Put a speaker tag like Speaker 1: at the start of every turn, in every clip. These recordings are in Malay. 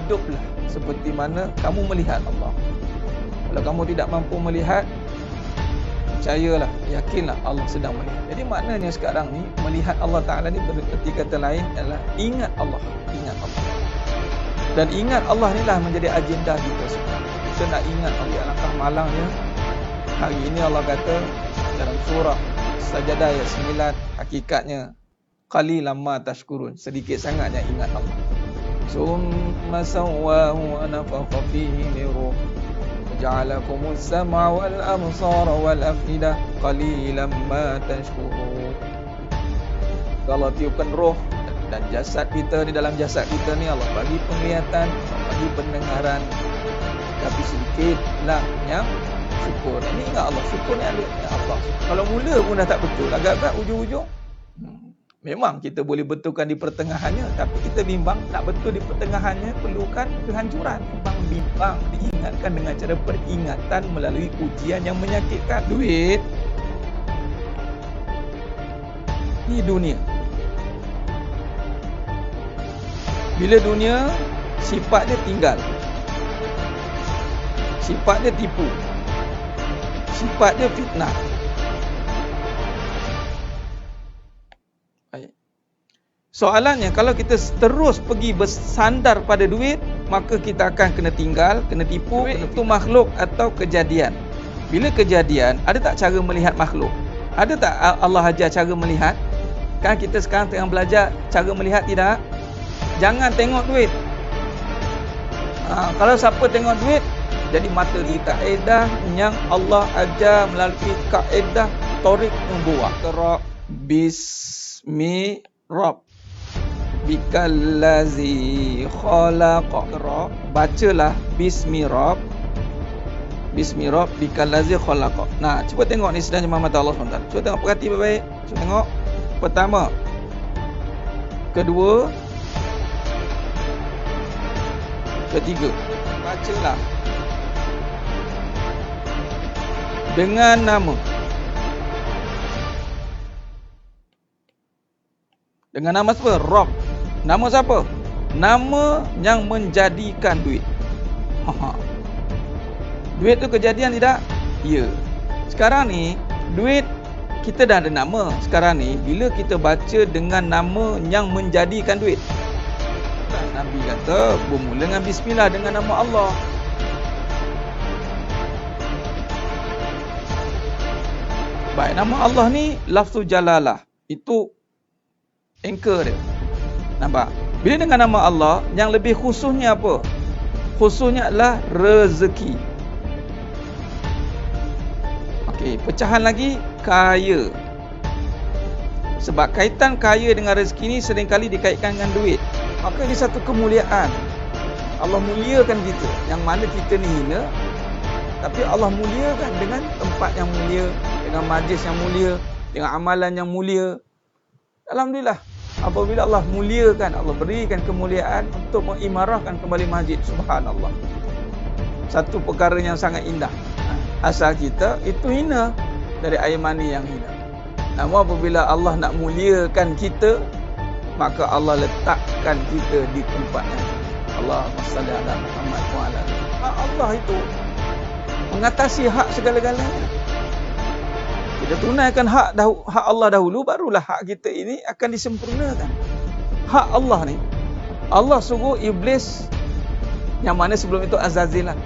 Speaker 1: hiduplah seperti mana kamu melihat Allah. Kalau kamu tidak mampu melihat, percayalah, yakinlah Allah sedang melihat. Jadi maknanya sekarang ni melihat Allah Ta'ala ni berarti kata lain adalah ingat Allah. Ingat Allah. Dan ingat Allah ni lah menjadi agenda kita sekarang. Kita nak ingat Allah. Alangkah malangnya hari ini Allah kata dalam surah Sajadah ayat 9, hakikatnya qalilan ma tashkurun, sedikit sangatnya ingat Allah. Summa sawwahu wa nafakha fihi min ruh ja'alakumus sam'a wal absara wal afidah qalilan ma tashkurun. Allah tiupkan roh dan jasad kita, di dalam jasad kita ni Allah bagi penglihatan, Allah bagi pendengaran, tapi sedikitlah yang syukur. Ini ingat Allah, syukur ni ada Allah. Kalau mula pun dah tak betul, agak-agak ujung-ujung memang kita boleh betulkan di pertengahannya, tapi kita bimbang tak betul di pertengahannya, perlukan kehancuran. Bimbang diingatkan dengan cara peringatan melalui ujian yang menyakitkan. Duit ni dunia. Bila dunia, sifat dia tinggal, sifat dia tipu, sifat dia fitnah. Soalannya, kalau kita terus pergi bersandar pada duit, maka kita akan kena tinggal, kena tipu. Duit itu makhluk atau kejadian. Bila kejadian, ada tak cara melihat makhluk? Ada tak Allah ajar cara melihat? Kan kita sekarang tengah belajar cara melihat, tidak? Jangan tengok duit. Kalau siapa tengok duit, jadi mata di kaedah yang Allah ajar melalui kaedah Tariq Nubuwah. Qra bismi rabb bikallazi khalaqa. Qra, bacalah bismi rabb bikallazi khalaqa. Nah, cuba tengok ni sedang jemaah mata Allah SWT. Cuba tengok, perhati baik-baik. Cuba tengok. Pertama, kedua, ketiga. Bacalah dengan nama. Dengan nama siapa? Rabb. Nama siapa? Nama yang menjadikan duit. Duit tu kejadian tidak? Ya. Sekarang ni duit kita dah ada nama. Sekarang ni bila kita baca dengan nama yang menjadikan duit, Nabi kata bermula dengan bismillah, dengan nama Allah. Baik, nama Allah ni lafzul jalalah, itu anchor dia. Nampak? Bila dengan nama Allah, yang lebih khususnya apa? Khususnya adalah rezeki. Okey, pecahan lagi, kaya. Sebab kaitan kaya dengan rezeki ni seringkali dikaitkan dengan duit. Maka ini satu kemuliaan. Allah muliakan kita, yang mana kita ni hina, tapi Allah muliakan dengan tempat yang mulia, dengan majlis yang mulia, dengan amalan yang mulia. Alhamdulillah, apabila Allah muliakan, Allah berikan kemuliaan untuk mengimarahkan kembali masjid. Subhanallah, satu perkara yang sangat indah. Asal kita itu hina, dari air mani yang hina. Namun apabila Allah nak muliakan kita, maka Allah letakkan kita di tempat yang Allahumma salli ala Muhammad wa ala. Allah itu mengatasi hak segala-galanya. Kita tunaikan hak Allah dahulu, barulah hak kita ini akan disempurnakan. Hak Allah ni, Allah suruh iblis, yang mana sebelum itu Azazil lah.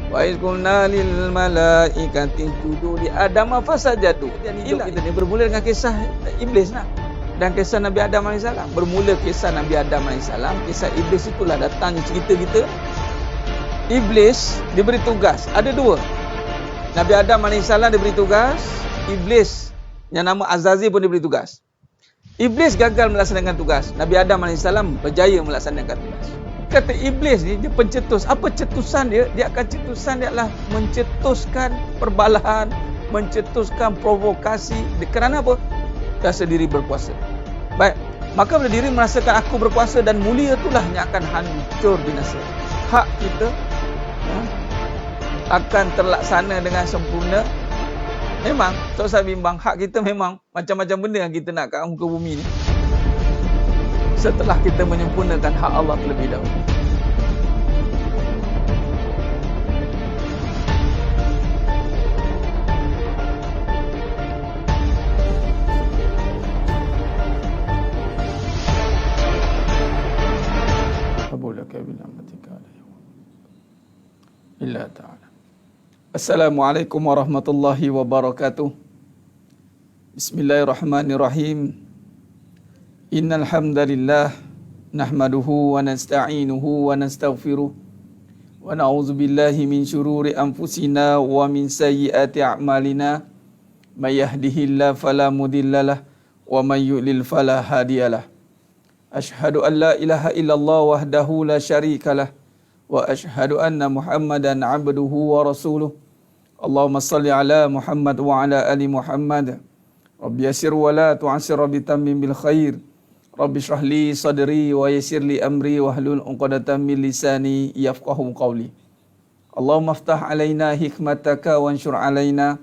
Speaker 1: Wa iz qulna lil malaikati isjudu li Adam fasajadu. Dan hidup kita ni bermula dengan kisah iblis lah, dan kisah Nabi Adam AS. Bermula kisah Nabi Adam AS, kisah iblis itulah datangnya cerita kita. Iblis diberi tugas, ada dua. Nabi Adam AS diberi tugas, iblis yang nama Azazil pun diberi tugas. Iblis gagal melaksanakan tugas, Nabi Adam AS berjaya melaksanakan tugas. Kata iblis ni, dia pencetus. Apa cetusan dia? Dia akan cetusan dia adalah mencetuskan perbalahan, mencetuskan provokasi. Kerana apa? Rasa diri berkuasa. Baik, maka bila diri merasakan aku berkuasa dan mulia, itulah yang akan hancur binasa. Hak kita akan terlaksana dengan sempurna. Memang, tak usah bimbang, hak kita memang macam-macam benda yang kita nak kat muka bumi ni, setelah kita menyempurnakan hak Allah terlebih dahulu. Assalamualaikum warahmatullahi wabarakatuh. Bismillahirrahmanirrahim. Innal hamdalillah nahmaduhu wa nasta'inuhu wa nastaghfiruh wa na'udzu billahi min syururi anfusina wa min sayyiati a'malina. May yahdihillahu fala mudhillalah wa may yudlil fala hadiyalah. Asyhadu an la ilaha illallah wahdahu la syarikalah wa asyhadu anna Muhammadan abduhu wa rasuluh. Allahumma salli ala Muhammad wa ala ali Muhammad. Rabbi yassir wa la tu'assir, Rabbi tammim bil khair. Rabbi shrah li sadri wa yassir li amri wahlul 'uqdatam min lisani yafqahu qawli. Allahumma aftah alaina hikmataka wanshur alaina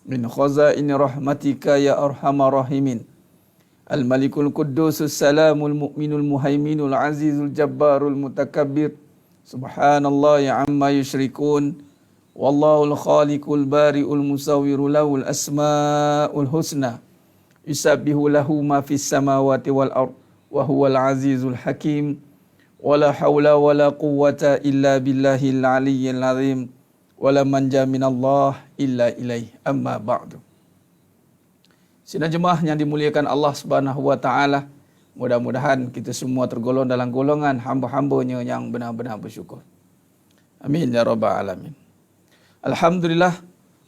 Speaker 1: min khazaini rahmatika ya arhamar rahimin. Al-Malikul Quddusus Salamul Mu'minul Muhaiminul Azizul Jabbarul Mutakabbir. Subhanallah ya amma yusyrikun. Wallahul khaliqul bari'ul musawwiru lahul asma'ul husna. Yusabbihu lahu ma fis samawati wal ard wa huwal azizul hakim. Wala hawla wala quwwata illa billahil aliyyil azim. Wala manja minallah illa ilaih. Amma ba'du. Sidang jemaah yang dimuliakan Allah Subhanahu wa taala, mudah-mudahan kita semua tergolong dalam golongan hamba-hambanya yang benar-benar bersyukur. Amin ya rabbal alamin. Alhamdulillah,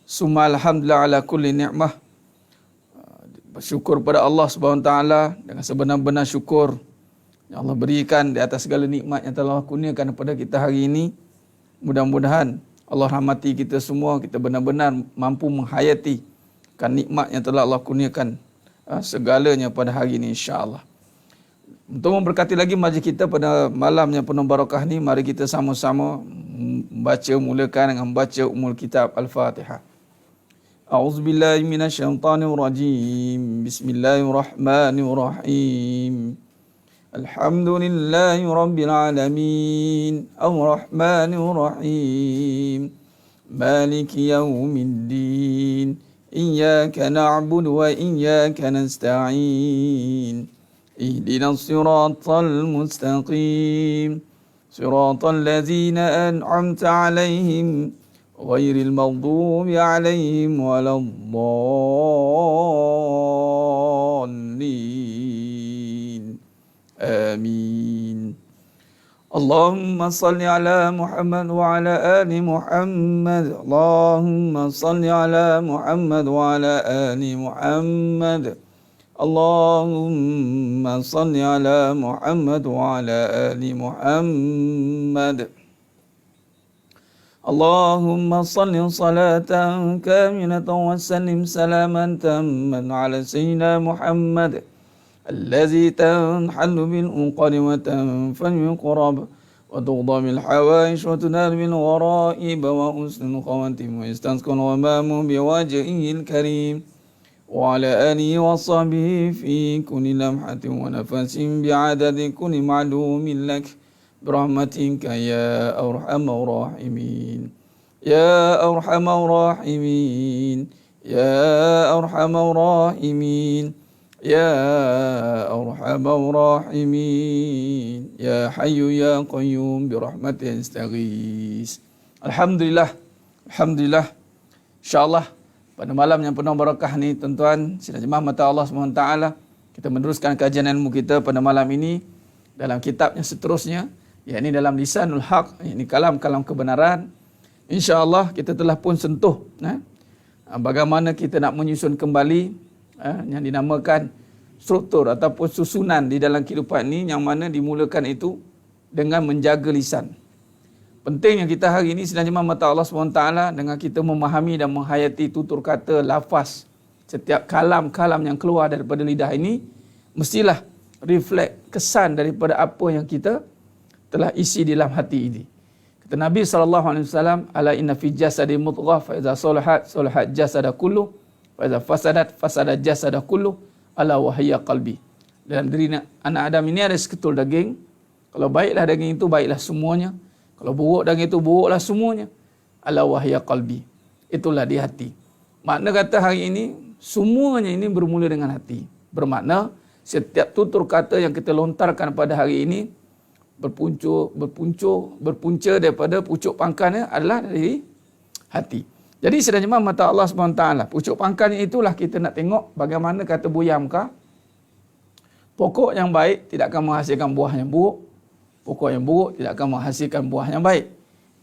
Speaker 1: summa alhamdulillah ala kulli ni'mah. Bersyukur pada Allah Subhanahu wa taala dengan sebenar-benar syukur yang Allah berikan di atas segala nikmat yang telah Allah kurniakan kepada kita hari ini. Mudah-mudahan Allah rahmati kita semua, kita benar-benar mampu menghayati kan nikmat yang telah Allah kurniakan segalanya pada hari ini, insya-Allah. Untuk memberkati lagi majlis kita pada malam yang penuh barakah ni, mari kita sama-sama mulakan dengan membaca Ummul Kitab Al-Fatihah. A'udzubillahi minasyaitonir rajim. Bismillahirrahmanirrahim. Alhamdulillahi rabbil alamin. Ar-Rahmanir Rahim. Maliki yaumiddin. Iyyaka na'budu wa iyyaka nasta'in. Ihdinas siratal mustaqim. Siratal ladzina an'amta 'alaihim ghairil maghdubi 'alaihim waladdallin. Amin. Allahumma salli ala Muhammad wa ala ali Muhammad. Allahumma salli ala Muhammad wa ala ali Muhammad. Allahumma salli ala Muhammad wa ala ali Muhammad. Allahumma salli salatan kamilatan wa sallim salaman tamman ala sayyidina Muhammad الذي تنحل بالعقد وتنفل بالقرب وتقضى بالحوائج وتنال بالغرائب وحسن الخواتم ويستسقى الغمام بوجهه الكريم وعلى آله وصحبه في كل لمحة ونفس بعدد كل معلوم لك برحمتك يا أرحم الراحمين يا أرحم الراحمين يا أرحم الراحمين Ya Arhamar Rahimin, Ya Hayyu Ya Qayyum birahmatika astaghis. Alhamdulillah, alhamdulillah. InsyaAllah pada malam yang penuh barakah ni, tuan-tuan, sidang jemaah mata Allah SWT, kita meneruskan kajian ilmu kita pada malam ini dalam kitab yang seterusnya, yakni dalam Lisanul Haq, yakni kalam-kalam kebenaran. InsyaAllah kita telah pun sentuh bagaimana kita nak menyusun kembali yang dinamakan struktur ataupun susunan di dalam kehidupan ini, yang mana dimulakan itu dengan menjaga lisan. Pentingnya kita hari ini sedang jemaah mata Allah SWT dengan kita memahami dan menghayati tutur kata, lafaz, setiap kalam-kalam yang keluar daripada lidah ini mestilah reflect kesan daripada apa yang kita telah isi di dalam hati ini. Kata Nabi SAW, ala inna fi jasadi mudghah fa idza salahat salahat jasada kullu wa idza fasadat jasada kullu ala wa hiya qalbi. Dalam diri anak Adam ini ada seketul daging. Kalau baiklah daging itu, baiklah semuanya. Kalau buruk daging itu, buruklah semuanya. Ala wa hiya qalbi. Itulah di hati. Makna kata hari ini, semuanya ini bermula dengan hati. Bermakna setiap tutur kata yang kita lontarkan pada hari ini berpunca daripada pucuk pangkalnya adalah dari hati. Jadi sedang jemaah mata Allah SWT, pucuk pangkalnya itulah kita nak tengok bagaimana kata Buya Hamka, pokok yang baik tidak akan menghasilkan buah yang buruk, pokok yang buruk tidak akan menghasilkan buah yang baik.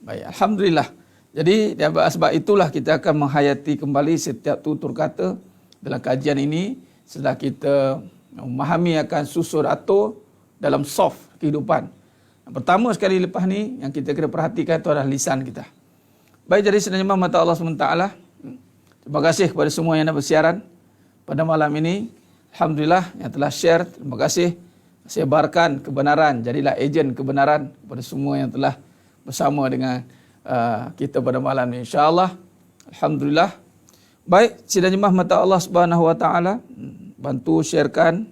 Speaker 1: Baik, Alhamdulillah. Jadi sebab itulah kita akan menghayati kembali setiap tutur kata dalam kajian ini setelah kita memahami akan susun atur dalam soft kehidupan. Yang pertama sekali lepas ni yang kita kena perhatikan itu adalah lisan kita. Baik, jadi sedang jemaah mata Allah SWT, terima kasih kepada semua yang dah bersiaran pada malam ini. Alhamdulillah yang telah share, terima kasih. Sebarkan kebenaran, jadilah ejen kebenaran kepada semua yang telah bersama dengan kita pada malam ini, insya-Allah. Alhamdulillah. Baik, sidang jemaah mata Allah Subhanahu Wa Taala, bantu sharekan.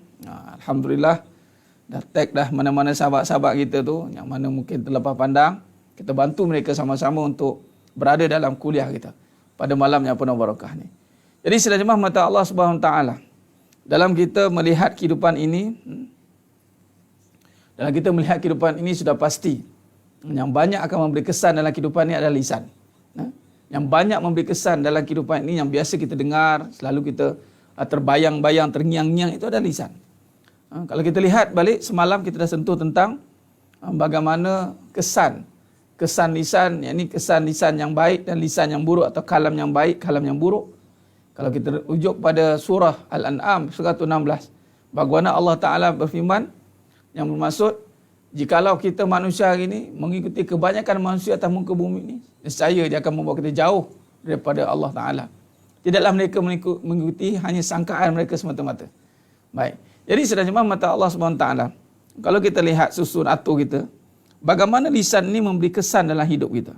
Speaker 1: Alhamdulillah. Dah tag dah mana-mana sahabat-sahabat kita tu yang mana mungkin terlepas pandang. Kita bantu mereka sama-sama untuk berada dalam kuliah kita pada malam yang penuh barakah ni. Jadi sidang jemaah mata Allah Subhanahu Wa Taala, dalam kita melihat kehidupan ini, sudah pasti yang banyak akan memberi kesan dalam kehidupan ini adalah lisan. Yang banyak memberi kesan dalam kehidupan ini, yang biasa kita dengar, selalu kita terbayang-bayang, terngiang-ngiang, itu adalah lisan. Kalau kita lihat balik semalam, kita dah sentuh tentang bagaimana kesan lisan, yakni kesan lisan yang baik dan lisan yang buruk, atau kalam yang baik, kalam yang buruk. Kalau kita rujuk pada surah Al-An'am 116, bagaimana Allah Ta'ala berfirman, yang bermaksud, jikalau kita manusia hari ini mengikuti kebanyakan manusia atas muka bumi ini, nescaya dia akan membawa kita jauh daripada Allah Ta'ala. Tidaklah mereka mengikuti hanya sangkaan mereka semata-mata. Baik. Jadi sedang jemaah mata Allah SWT, kalau kita lihat susun atur kita, bagaimana lisan ini memberi kesan dalam hidup kita.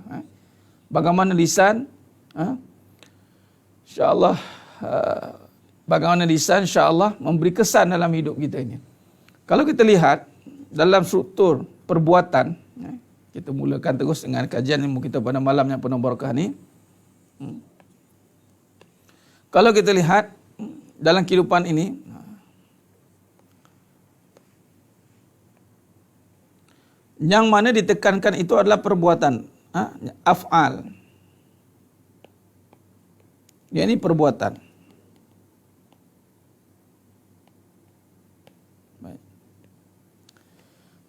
Speaker 1: Bagaimana lisan, insya-Allah, bagaimana lisan insya-Allah memberi kesan dalam hidup kita ini. Kalau kita lihat dalam struktur perbuatan, kita mulakan terus dengan kajian ilmu kita pada malam yang penuh barakah ni. Kalau kita lihat dalam kehidupan ini, yang mana ditekankan itu adalah perbuatan, af'al. Ini perbuatan. Baik.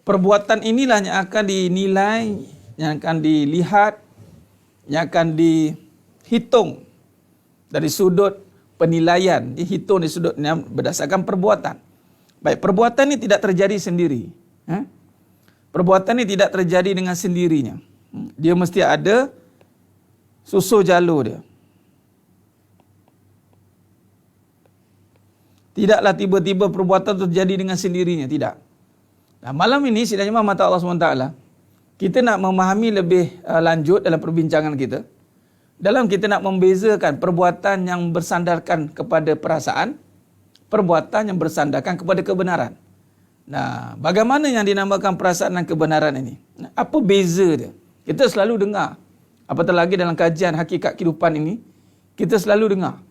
Speaker 1: Perbuatan inilah yang akan dinilai, yang akan dilihat, yang akan dihitung dari sudut penilaian, dihitung dari sudut yang berdasarkan perbuatan. Baik, perbuatan ini tidak terjadi sendiri. Perbuatan ini tidak terjadi dengan sendirinya. Dia mesti ada susul jalur dia. Tidaklah tiba-tiba perbuatan terjadi dengan sendirinya, tidak. Nah, malam ini sidang jemaah mata Allah SWT, kita nak memahami lebih lanjut dalam perbincangan kita. Dalam kita nak membezakan perbuatan yang bersandarkan kepada perasaan, perbuatan yang bersandarkan kepada kebenaran. Nah, bagaimana yang dinamakan perasaan dan kebenaran ini? Apa beza dia? Kita selalu dengar, apatah lagi dalam kajian hakikat kehidupan ini, kita selalu dengar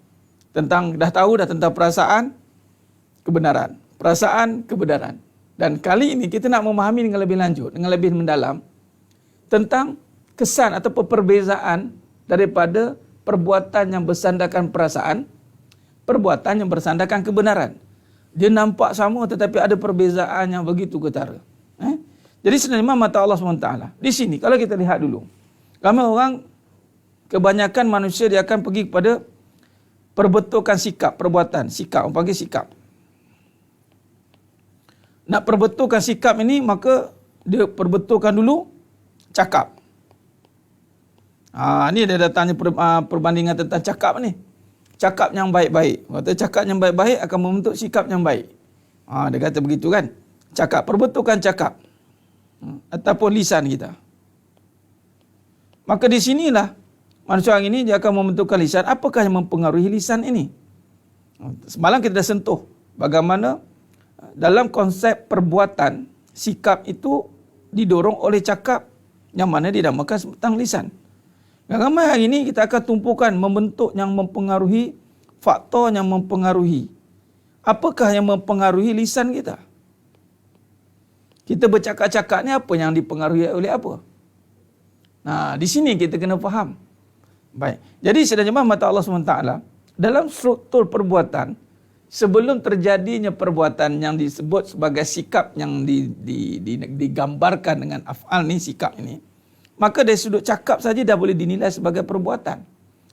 Speaker 1: tentang, dah tahu dah tentang perasaan, kebenaran. Perasaan, kebenaran. Dan kali ini kita nak memahami dengan lebih lanjut, dengan lebih mendalam, tentang kesan atau perbezaan daripada perbuatan yang bersandarkan perasaan, perbuatan yang bersandarkan kebenaran. Dia nampak sama tetapi ada perbezaan yang begitu ketara. Jadi sebenarnya mata Allah SWT. Di sini kalau kita lihat dulu, ramai orang, kebanyakan manusia dia akan pergi kepada perbetulkan sikap, perbuatan, sikap, orang panggil sikap. Nak perbetulkan sikap ini, maka dia perbetulkan dulu cakap. Ni dia datangnya perbandingan tentang cakap ni. Cakap yang baik-baik. Kata cakap yang baik-baik akan membentuk sikap yang baik. Dia kata begitu kan. Cakap, perbetulkan cakap. Ataupun lisan kita. Maka di sinilah manusia orang ini dia akan membentukkan lisan. Apakah yang mempengaruhi lisan ini? Semalam kita dah sentuh bagaimana dalam konsep perbuatan, sikap itu didorong oleh cakap yang mana dinamakan tentang lisan. Ramai hari ini kita akan tumpukan membentuk yang mempengaruhi, faktor yang mempengaruhi. Apakah yang mempengaruhi lisan kita? Kita bercakap-cakap ni apa yang dipengaruhi oleh apa? Nah, di sini kita kena faham. Baik. Jadi sedang jemaah mata Allah SWT, dalam struktur perbuatan, sebelum terjadinya perbuatan yang disebut sebagai sikap yang digambarkan dengan af'al ni, sikap ini, maka dari sudut cakap saja dah boleh dinilai sebagai perbuatan.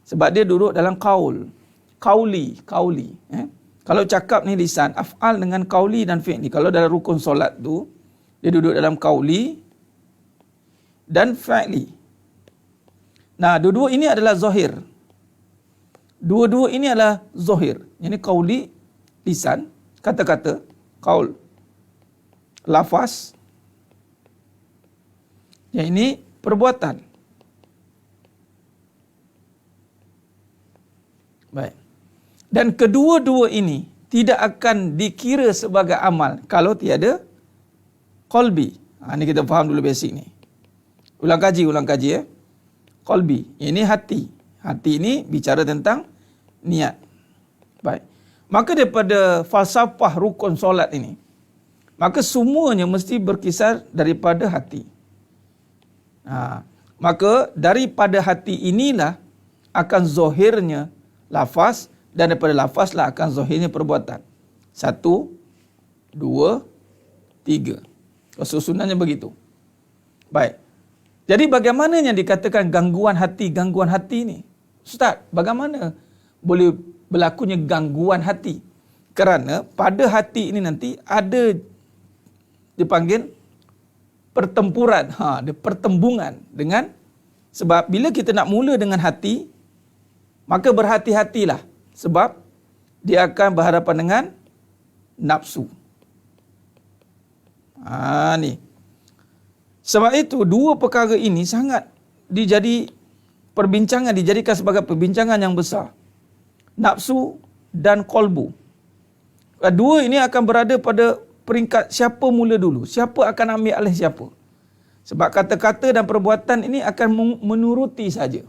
Speaker 1: Sebab dia duduk dalam kauli. Kalau cakap ni lisan, af'al dengan kauli dan fi'li. Kalau dalam rukun solat tu, dia duduk dalam kauli dan fi'li. Nah, dua-dua ini adalah zahir. Dua-dua ini adalah zahir. Ini kauli, lisan, kata-kata, kaul, lafaz. Yang ini perbuatan. Baik. Dan kedua-dua ini tidak akan dikira sebagai amal kalau tiada qalbi. Ini kita faham dulu basic ni. Ulang kaji ya. Qalbi, ini hati. Hati ini bicara tentang niat. Baik. Maka daripada falsafah rukun solat ini, maka semuanya mesti berkisar daripada hati. Maka daripada hati inilah akan zahirnya lafaz, dan daripada lafaz lah akan zahirnya perbuatan. 1, 2, 3. Susunannya begitu. Baik. Jadi bagaimana yang dikatakan gangguan hati ni? Ustaz, bagaimana boleh berlakunya gangguan hati? Kerana pada hati ini nanti ada dipanggil pertempuran, ada pertembungan dengan, sebab bila kita nak mula dengan hati, maka berhati-hatilah sebab dia akan berhadapan dengan nafsu. Ni. Sebab itu dua perkara ini sangat dijadikan sebagai perbincangan yang besar. Nafsu dan qalbu. Dua ini akan berada pada peringkat siapa mula dulu, siapa akan ambil alih siapa. Sebab kata-kata dan perbuatan ini akan menuruti saja.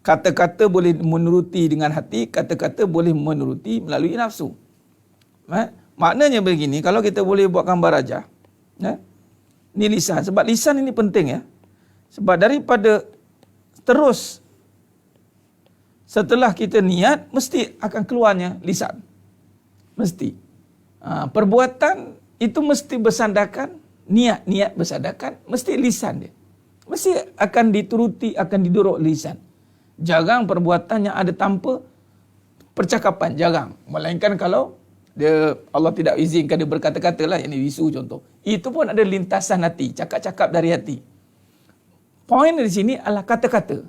Speaker 1: Kata-kata boleh menuruti dengan hati, kata-kata boleh menuruti melalui nafsu. Maknanya begini, kalau kita boleh buat gambar rajah, ni lisan. Sebab lisan ini penting ya. Sebab daripada terus setelah kita niat, mesti akan keluarnya lisan. Mesti. Perbuatan itu mesti bersandarkan niat bersandarkan mesti lisan dia. Mesti akan dituruti, akan didorong lisan. Jarang perbuatan yang ada tanpa percakapan, jarang. Melainkan kalau Allah tidak izinkan dia berkata-kata lah, yang ini bisu contoh. Itu pun ada lintasan hati, cakap-cakap dari hati. Poin di sini adalah kata-kata.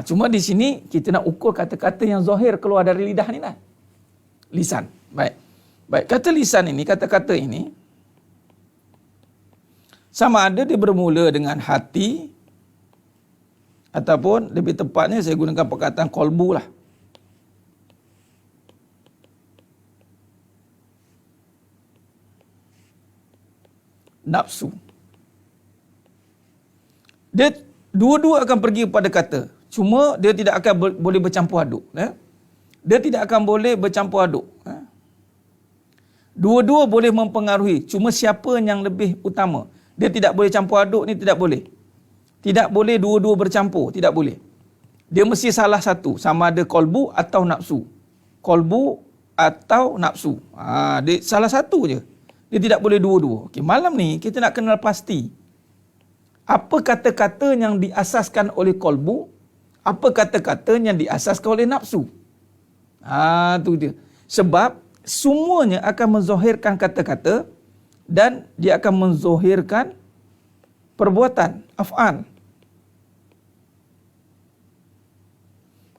Speaker 1: Cuma di sini kita nak ukur kata-kata yang zahir keluar dari lidah ni lah. Lisan. Baik. Kata lisan ini, kata-kata ini, sama ada dia bermula dengan hati, ataupun lebih tepatnya saya gunakan perkataan qalbu lah. Nafsu. Dia dua-dua akan pergi kepada kata. Cuma dia tidak akan boleh bercampur aduk. Dia tidak akan boleh bercampur aduk. Dua-dua boleh mempengaruhi. Cuma siapa yang lebih utama. Dia tidak boleh campur aduk ni, tidak boleh. Tidak boleh dua-dua bercampur. Tidak boleh. Dia mesti salah satu. Sama ada qalbu atau nafsu. Qalbu atau nafsu. Dia salah satu je. Dia tidak boleh dua-dua. Okey, malam ni kita nak kenal pasti apa kata-kata yang diasaskan oleh qalbu, apa kata-kata yang diasaskan oleh nafsu. Tu dia. Sebab semuanya akan menzahirkan kata-kata dan dia akan menzahirkan perbuatan, af'al.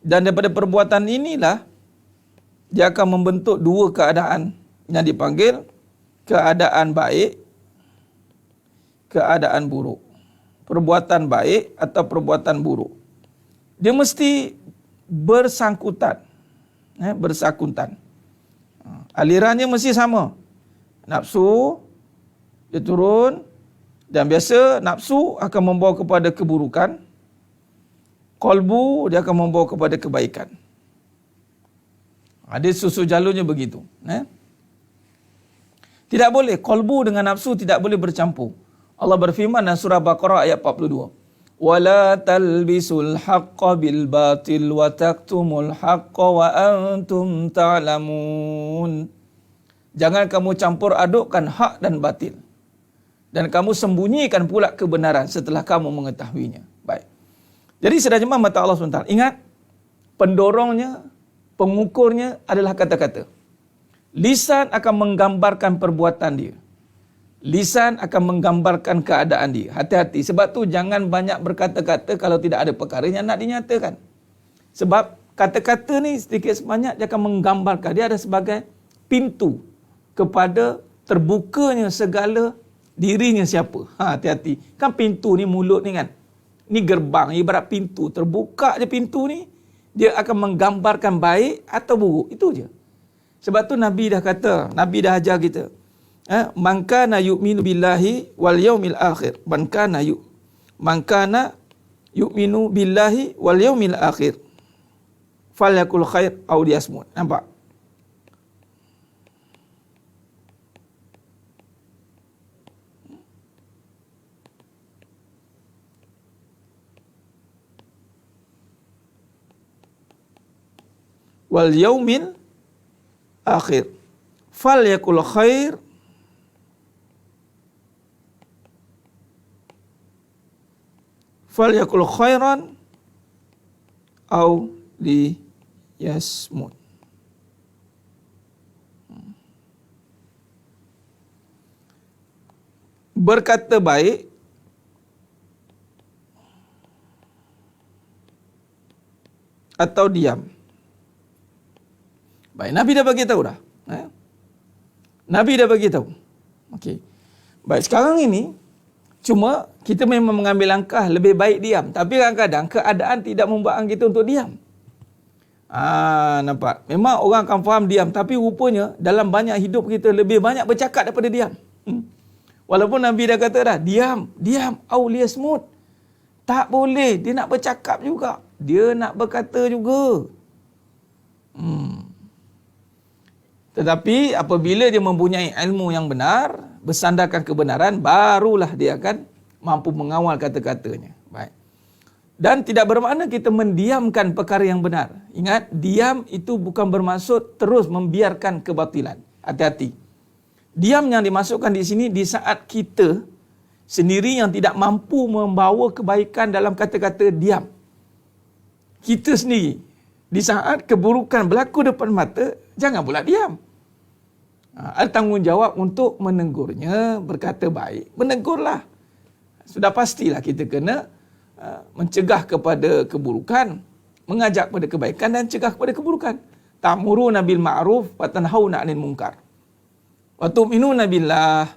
Speaker 1: Dan daripada perbuatan inilah dia akan membentuk dua keadaan yang dipanggil keadaan baik, keadaan buruk. Perbuatan baik atau perbuatan buruk. Dia mesti bersangkutan. Bersangkutan. Alirannya mesti sama. Nafsu, dia turun. Dan biasa nafsu akan membawa kepada keburukan. Qalbu, dia akan membawa kepada kebaikan. Dia susu jalurnya begitu. Tidak boleh, qalbu dengan nafsu tidak boleh bercampur. Allah berfirman dalam surah Baqarah ayat 42. wala talbisul haqqa bil batil wa taktumul haqqa wa antum ta'lamun. Jangan kamu campur adukkan hak dan batil, dan kamu sembunyikan pula kebenaran setelah kamu mengetahuinya. Baik. Jadi sedang jemaah mata Allah SWT, ingat, pendorongnya, pengukurnya adalah kata-kata. Lisan akan menggambarkan perbuatan dia. Lisan akan menggambarkan keadaan dia. Hati-hati. Sebab tu jangan banyak berkata-kata kalau tidak ada perkara yang nak dinyatakan. Sebab kata-kata ni sedikit sebanyak dia akan menggambarkan. Dia ada sebagai pintu kepada terbukanya segala dirinya siapa. Hati-hati. Kan pintu ni, mulut ni kan. Ni gerbang, ibarat pintu. Terbuka je pintu ni, dia akan menggambarkan baik atau buruk. Itu je. Sebab tu Nabi dah kata, Nabi dah ajar kita. Man kana yu'minu billahi wal yaumil akhir. Man kana yu'minu billahi wal yaumil akhir. Falyakul khair aw liyasmut. Nampak? Wal yaumil akhir. Falyakul khair falyakul khairan au liyasmut. Berkata baik atau diam. Baik, Nabi dah bagi tahu dah. Nabi dah bagi tahu. Okey. Baik, sekarang ini cuma kita memang mengambil langkah lebih baik diam. Tapi kadang-kadang keadaan tidak membuat kita untuk diam. Nampak? Memang orang akan faham diam. Tapi rupanya dalam banyak hidup kita lebih banyak bercakap daripada diam. Walaupun Nabi dah kata dah, diam. Au liyasmut. Tak boleh. Dia nak bercakap juga. Dia nak berkata juga. Tetapi apabila dia mempunyai ilmu yang benar, bersandarkan kebenaran, barulah dia akan mampu mengawal kata-katanya. Baik. Dan tidak bermakna kita mendiamkan perkara yang benar. Ingat, diam itu bukan bermaksud terus membiarkan kebatilan. Hati-hati. Diam yang dimasukkan di sini di saat kita sendiri yang tidak mampu membawa kebaikan dalam kata-kata diam. Kita sendiri, di saat keburukan berlaku depan mata, jangan pula diam. Ada tanggungjawab untuk menegurnya, berkata baik. Menegurlah. Sudah pastilah kita kena mencegah kepada keburukan, mengajak kepada kebaikan dan cegah kepada keburukan. Ta'muruna bil ma'ruf wa tanhauna 'anil munkar. Wa tu'minuna billah.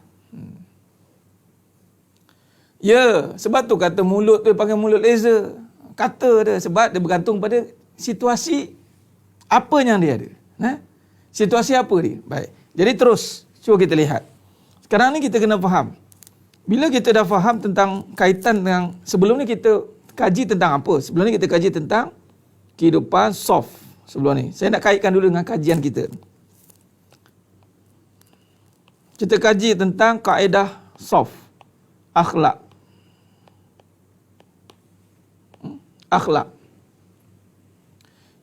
Speaker 1: Ya, sebab tu kata mulut tu panggil mulut laser. Kata dia sebab dia bergantung pada situasi apa yang dia ada. Situasi apa dia? Baik. Jadi terus cuba kita lihat. Sekarang ni kita kena faham. Bila kita dah faham tentang kaitan dengan sebelum ni kita kaji tentang apa? Sebelum ni kita kaji tentang kehidupan soft. Sebelum ni saya nak kaitkan dulu dengan kajian kita. Kita kaji tentang kaedah soft, akhlak. Akhlak.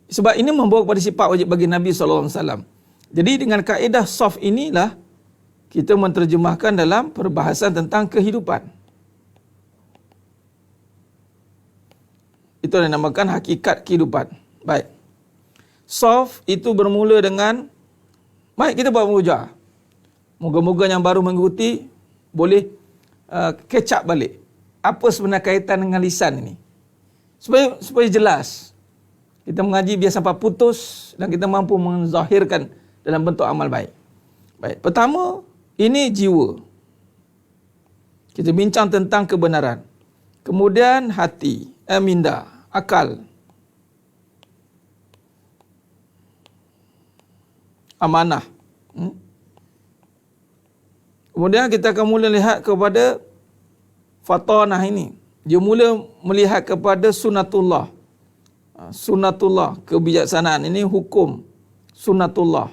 Speaker 1: Sebab ini membawa kepada sifat wajib bagi Nabi SAW. Jadi dengan kaedah soft inilah kita menterjemahkan dalam perbahasan tentang kehidupan. Itu yang dinamakan hakikat kehidupan. Baik. Soft itu bermula dengan, baik kita buat merujuk. Moga-moga yang baru mengikuti boleh catch up balik. Apa sebenarnya kaitan dengan lisan ini? Supaya jelas. Kita mengaji biar sampai putus dan kita mampu menzahirkan dalam bentuk amal baik. Baik, pertama, ini jiwa. Kita bincang tentang kebenaran. Kemudian hati, minda, akal. Amanah. Kemudian kita akan mula lihat kepada fatanah ini. Dia mula melihat kepada sunatullah. Sunatullah, kebijaksanaan. Ini hukum sunatullah.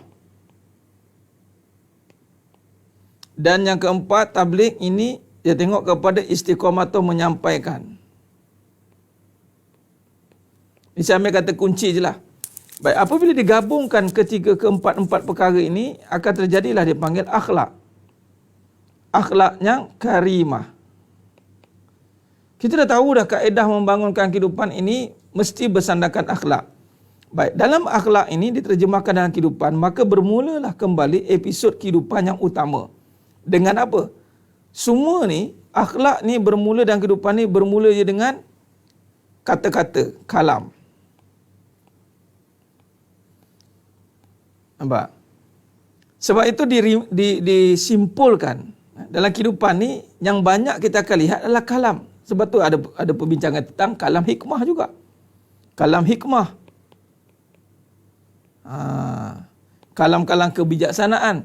Speaker 1: Dan yang keempat, tabligh ini dia tengok kepada istiqamah atau menyampaikan. Ini saya ambil kata kunci je lah. Baik, apabila digabungkan ketiga keempat-empat perkara ini, akan terjadilah dipanggil akhlak. Akhlak yang karimah. Kita dah tahu dah kaedah membangunkan kehidupan ini mesti bersandarkan akhlak. Baik, dalam akhlak ini diterjemahkan dalam kehidupan, maka bermulalah kembali episod kehidupan yang utama. Dengan apa? Semua ni, akhlak ni bermula dalam kehidupan ni bermula je dengan kata-kata, kalam. Nampak? Sebab itu disimpulkan dalam kehidupan ni yang banyak kita akan lihat adalah kalam. Sebab tu ada perbincangan tentang kalam hikmah juga. Kalam hikmah. Kalam-kalam kebijaksanaan.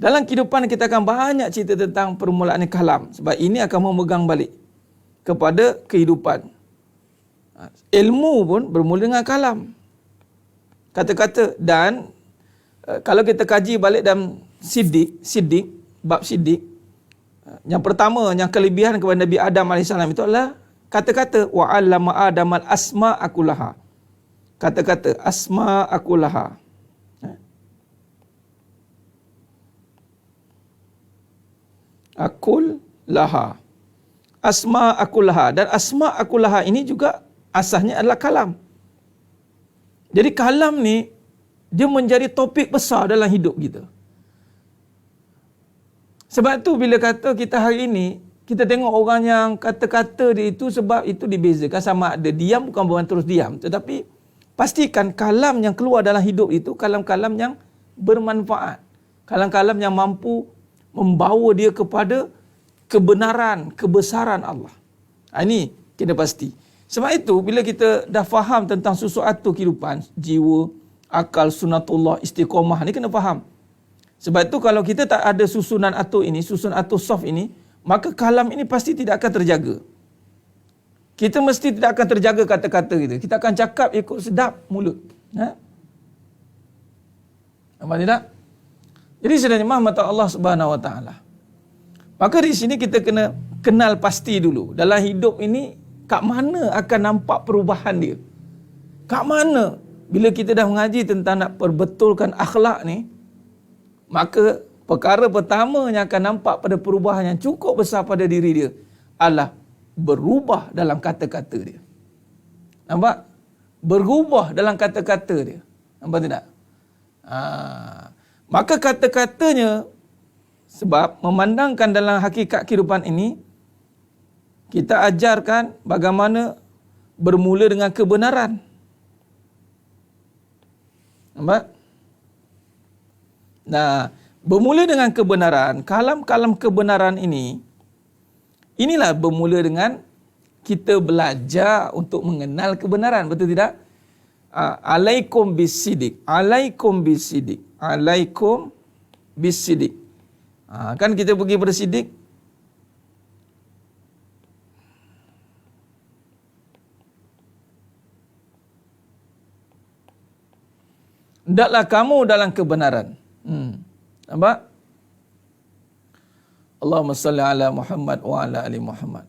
Speaker 1: Dalam kehidupan kita akan banyak cerita tentang permulaan kalam. Sebab ini akan memegang balik kepada kehidupan. Ilmu pun bermula dengan kalam. Kata-kata. Dan kalau kita kaji balik dalam Siddiq, bab Siddiq, yang pertama, yang kelebihan kepada Nabi Adam AS itu adalah kata-kata wa'allama Adamal asma akulaha. Kata-kata asma akulaha. Akul laha. Asma akulaha. Dan asma akulaha ini juga asasnya adalah kalam. Jadi kalam ni dia menjadi topik besar dalam hidup kita. Sebab tu bila kata kita hari ini, kita tengok orang yang kata-kata dia itu sebab itu dibezakan sama ada diam, bukan bukan terus diam. Tetapi pastikan kalam yang keluar dalam hidup itu, kalam-kalam yang bermanfaat. Kalam-kalam yang mampu membawa dia kepada kebenaran, kebesaran Allah. Ini kena pasti. Sebab itu bila kita dah faham tentang sesuatu kehidupan, jiwa, akal, sunatullah, istiqomah ni kena faham. Sebab itu kalau kita tak ada susunan atur ini, susunan atur soft ini, maka kalam ini pasti tidak akan terjaga. Kita mesti tidak akan terjaga kata-kata kita. Kita akan cakap ikut sedap mulut. Nampak tidak? Jadi sebenarnya mata Allah Subhanahu Wa Taala. Maka di sini kita kena kenal pasti dulu. Dalam hidup ini, kat mana akan nampak perubahan dia? Kat mana? Bila kita dah mengaji tentang nak perbetulkan akhlak ni, maka perkara pertama yang akan nampak pada perubahan yang cukup besar pada diri dia adalah berubah dalam kata-kata dia. Nampak? Berubah dalam kata-kata dia. Nampak tidak? Maka kata-katanya, sebab memandangkan dalam hakikat kehidupan ini, kita ajarkan bagaimana bermula dengan kebenaran. Nampak? Nah, bermula dengan kebenaran, kalam-kalam kebenaran ini, inilah bermula dengan kita belajar untuk mengenal kebenaran. Betul tidak? Alaikum bisidik. Alaikum bisidik. Alaikum bisidik. Kan kita pergi pada sidik. Hendaklah kamu dalam kebenaran. Nampak? Allahumma salli ala Muhammad wa ala ali Muhammad.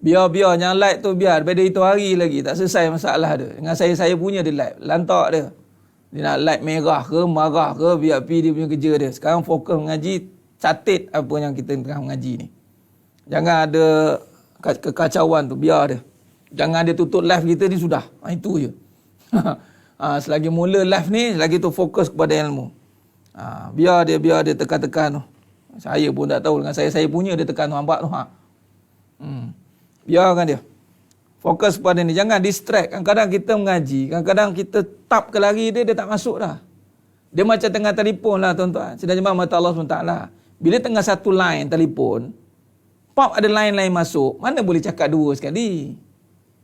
Speaker 1: Biar yang like tu biar pada itu hari lagi tak selesai masalah dia. Dengan saya punya dia like, lantak dia. Dia nak like merah ke marah ke, biar pergi dia punya kerja dia. Sekarang fokus mengaji, catat apa yang kita tengah mengaji ni. Jangan ada kekacauan tu, biar dia. Jangan dia tutup live kita ni sudah. Itu je. Selagi mula live ni, selagi tu fokus kepada ilmu. Biar dia tekan-tekan tu. Saya pun tak tahu, dengan saya punya dia tekan tu, nampak tu. Biarkan dia. Fokus pada ni, jangan distract. Kadang-kadang kita mengaji, kadang-kadang kita tap ke lari dia tak masuk dah. Dia macam tengah telefon lah tuan-tuan. Sedang jemaah mata Allah SWT. Bila tengah satu line telefon, pop ada line lain masuk, mana boleh cakap dua sekali.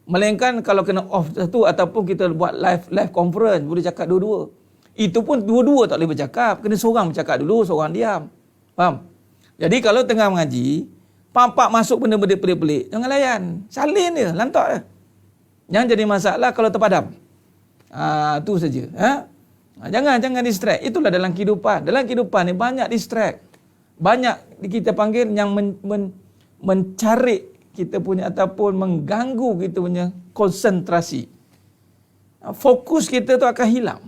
Speaker 1: Melainkan kalau kena off satu ataupun kita buat live conference, boleh cakap dua-dua. Itu pun dua-dua tak boleh bercakap. Kena seorang bercakap dulu, seorang diam. Faham? Jadi kalau tengah mengaji, pampak masuk benda-benda pelik-pelik, jangan layan. Salin dia, lantak dia. Yang jadi masalah kalau terpadam. Tu saja. Jangan distract. Itulah dalam kehidupan. Dalam kehidupan ni banyak distract. Banyak kita panggil yang mencarik kita punya ataupun mengganggu kita punya konsentrasi. Fokus kita tu akan hilang.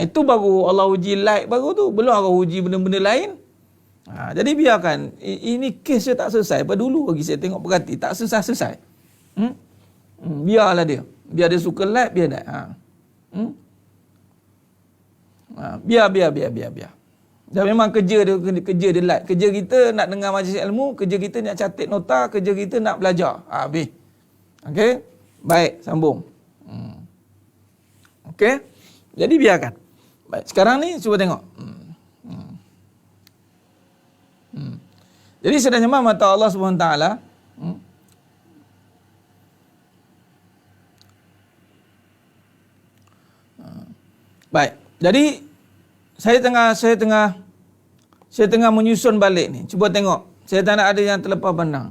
Speaker 1: Itu baru Allah uji light baru tu. Belum Allah uji benda-benda lain. Jadi biarkan. Ini kes dia tak selesai. Pada dulu lagi saya tengok perhati. Tak selesai-selesai. Biarlah dia. Biar dia suka light, biar light. Biar. Dan memang kerja dia light. Kerja kita nak dengar majlis ilmu. Kerja kita nak catat nota. Kerja kita nak belajar. Habis. Okey? Baik, sambung. Okey? Jadi biarkan. Baik, sekarang ni cuba tengok. Jadi sedangnya mata Allah SWT. Baik. Jadi saya tengah menyusun balik ni. Cuba tengok. Saya tak nak ada yang terlepas pandang.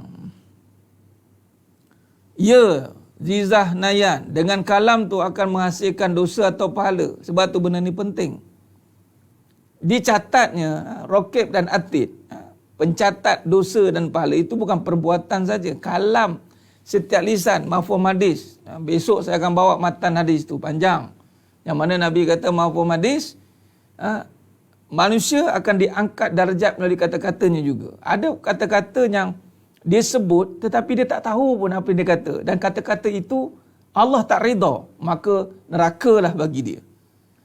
Speaker 1: Ya, Zizah Nayan, dengan kalam tu akan menghasilkan dosa atau pahala. Sebab tu benda ni penting. Dicatatnya Rokib dan Atid, pencatat dosa dan pahala itu bukan perbuatan saja. Kalam setiap lisan, mafhum hadis. Besok saya akan bawa matan hadis tu panjang. Yang mana Nabi kata mafhum hadis, manusia akan diangkat darjat melalui kata-katanya juga. Ada kata-kata yang dia sebut tetapi dia tak tahu pun apa yang dia kata. Dan kata-kata itu Allah tak redha, maka nerakalah bagi dia.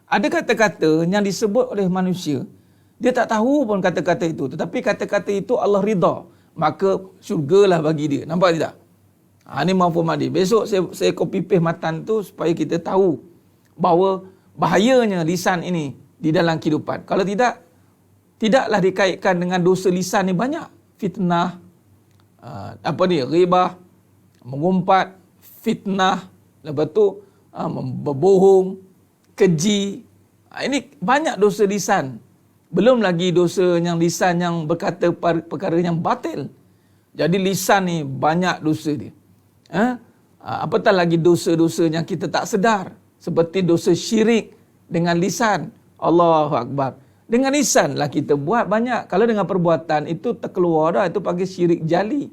Speaker 1: Ada kata-kata yang disebut oleh manusia, dia tak tahu pun kata-kata itu. Tetapi kata-kata itu Allah redha, maka syurgalah bagi dia. Nampak tidak? Ini mafhum hadis. Besok saya copy paste matan tu supaya kita tahu bahawa bahayanya lisan ini di dalam kehidupan. Kalau tidaklah dikaitkan dengan dosa lisan ni banyak. Fitnah, ghibah, mengumpat, fitnah, lepas tu berbohong, keji. Ini banyak dosa lisan. Belum lagi dosa yang lisan yang berkata perkara yang batil. Jadi lisan ni banyak dosa dia. Apatah lagi dosa-dosa yang kita tak sedar. Seperti dosa syirik dengan lisan. Allahu Akbar. Dengan lisan lah kita buat banyak. Kalau dengan perbuatan itu terkeluar dah. Itu panggil syirik jali.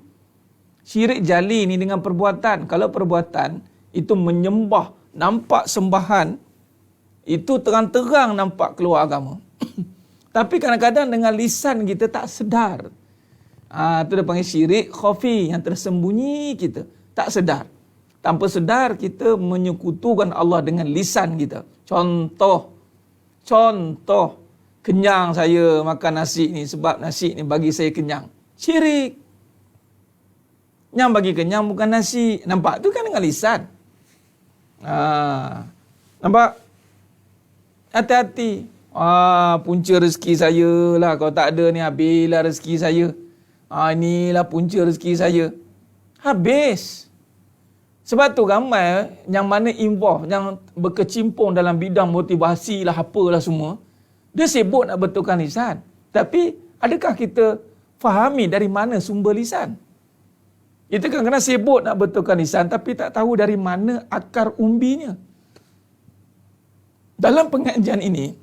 Speaker 1: Syirik jali ni dengan perbuatan. Kalau perbuatan itu menyembah, nampak sembahan, itu terang-terang nampak keluar agama. Tapi kadang-kadang dengan lisan kita tak sedar. Itu dia panggil syirik khafi, yang tersembunyi kita. Tak sedar. Tanpa sedar kita menyekutukan Allah dengan lisan kita. Contoh. Kenyang saya makan nasi ni sebab nasi ni bagi saya kenyang. Syirik. Yang bagi kenyang bukan nasi. Nampak? Tu kan dengan lisan. Nampak? Hati-hati. Punca rezeki saya lah. Kalau tak ada ni habislah rezeki saya. Inilah punca rezeki saya. Habis. Sebab tu ramai yang mana involve, yang berkecimpung dalam bidang motivasi lah, apalah semua. Dia sibuk nak betulkan lisan. Tapi adakah kita fahami dari mana sumber lisan? Kita kan kena sibuk nak betulkan lisan tapi tak tahu dari mana akar umbinya. Dalam pengajian ini,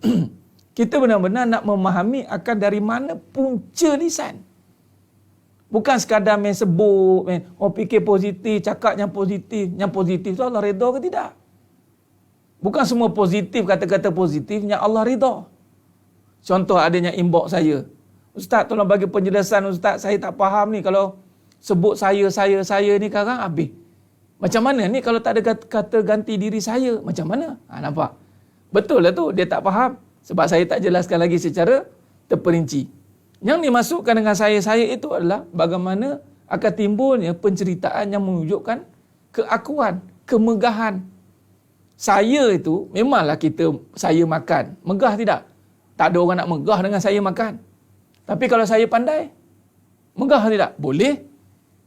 Speaker 1: kita benar-benar nak memahami akar dari mana punca lisan. Bukan sekadar main sebut, fikir positif, cakap yang positif. Yang positif tu Allah redha ke tidak? Bukan semua positif, kata-kata positif yang Allah redha. Contoh adanya inbox saya. Ustaz tolong bagi penjelasan Ustaz, saya tak faham ni kalau sebut saya ni sekarang habis. Macam mana ni kalau tak ada kata ganti diri saya? Macam mana? Nampak? Betul lah tu, dia tak faham. Sebab saya tak jelaskan lagi secara terperinci. Yang dimasukkan dengan saya itu adalah bagaimana akan timbulnya penceritaan yang menunjukkan keakuan, kemegahan. Saya itu, memanglah saya makan. Megah tidak? Tak ada orang nak megah dengan saya makan. Tapi kalau saya pandai, megah tidak? Boleh.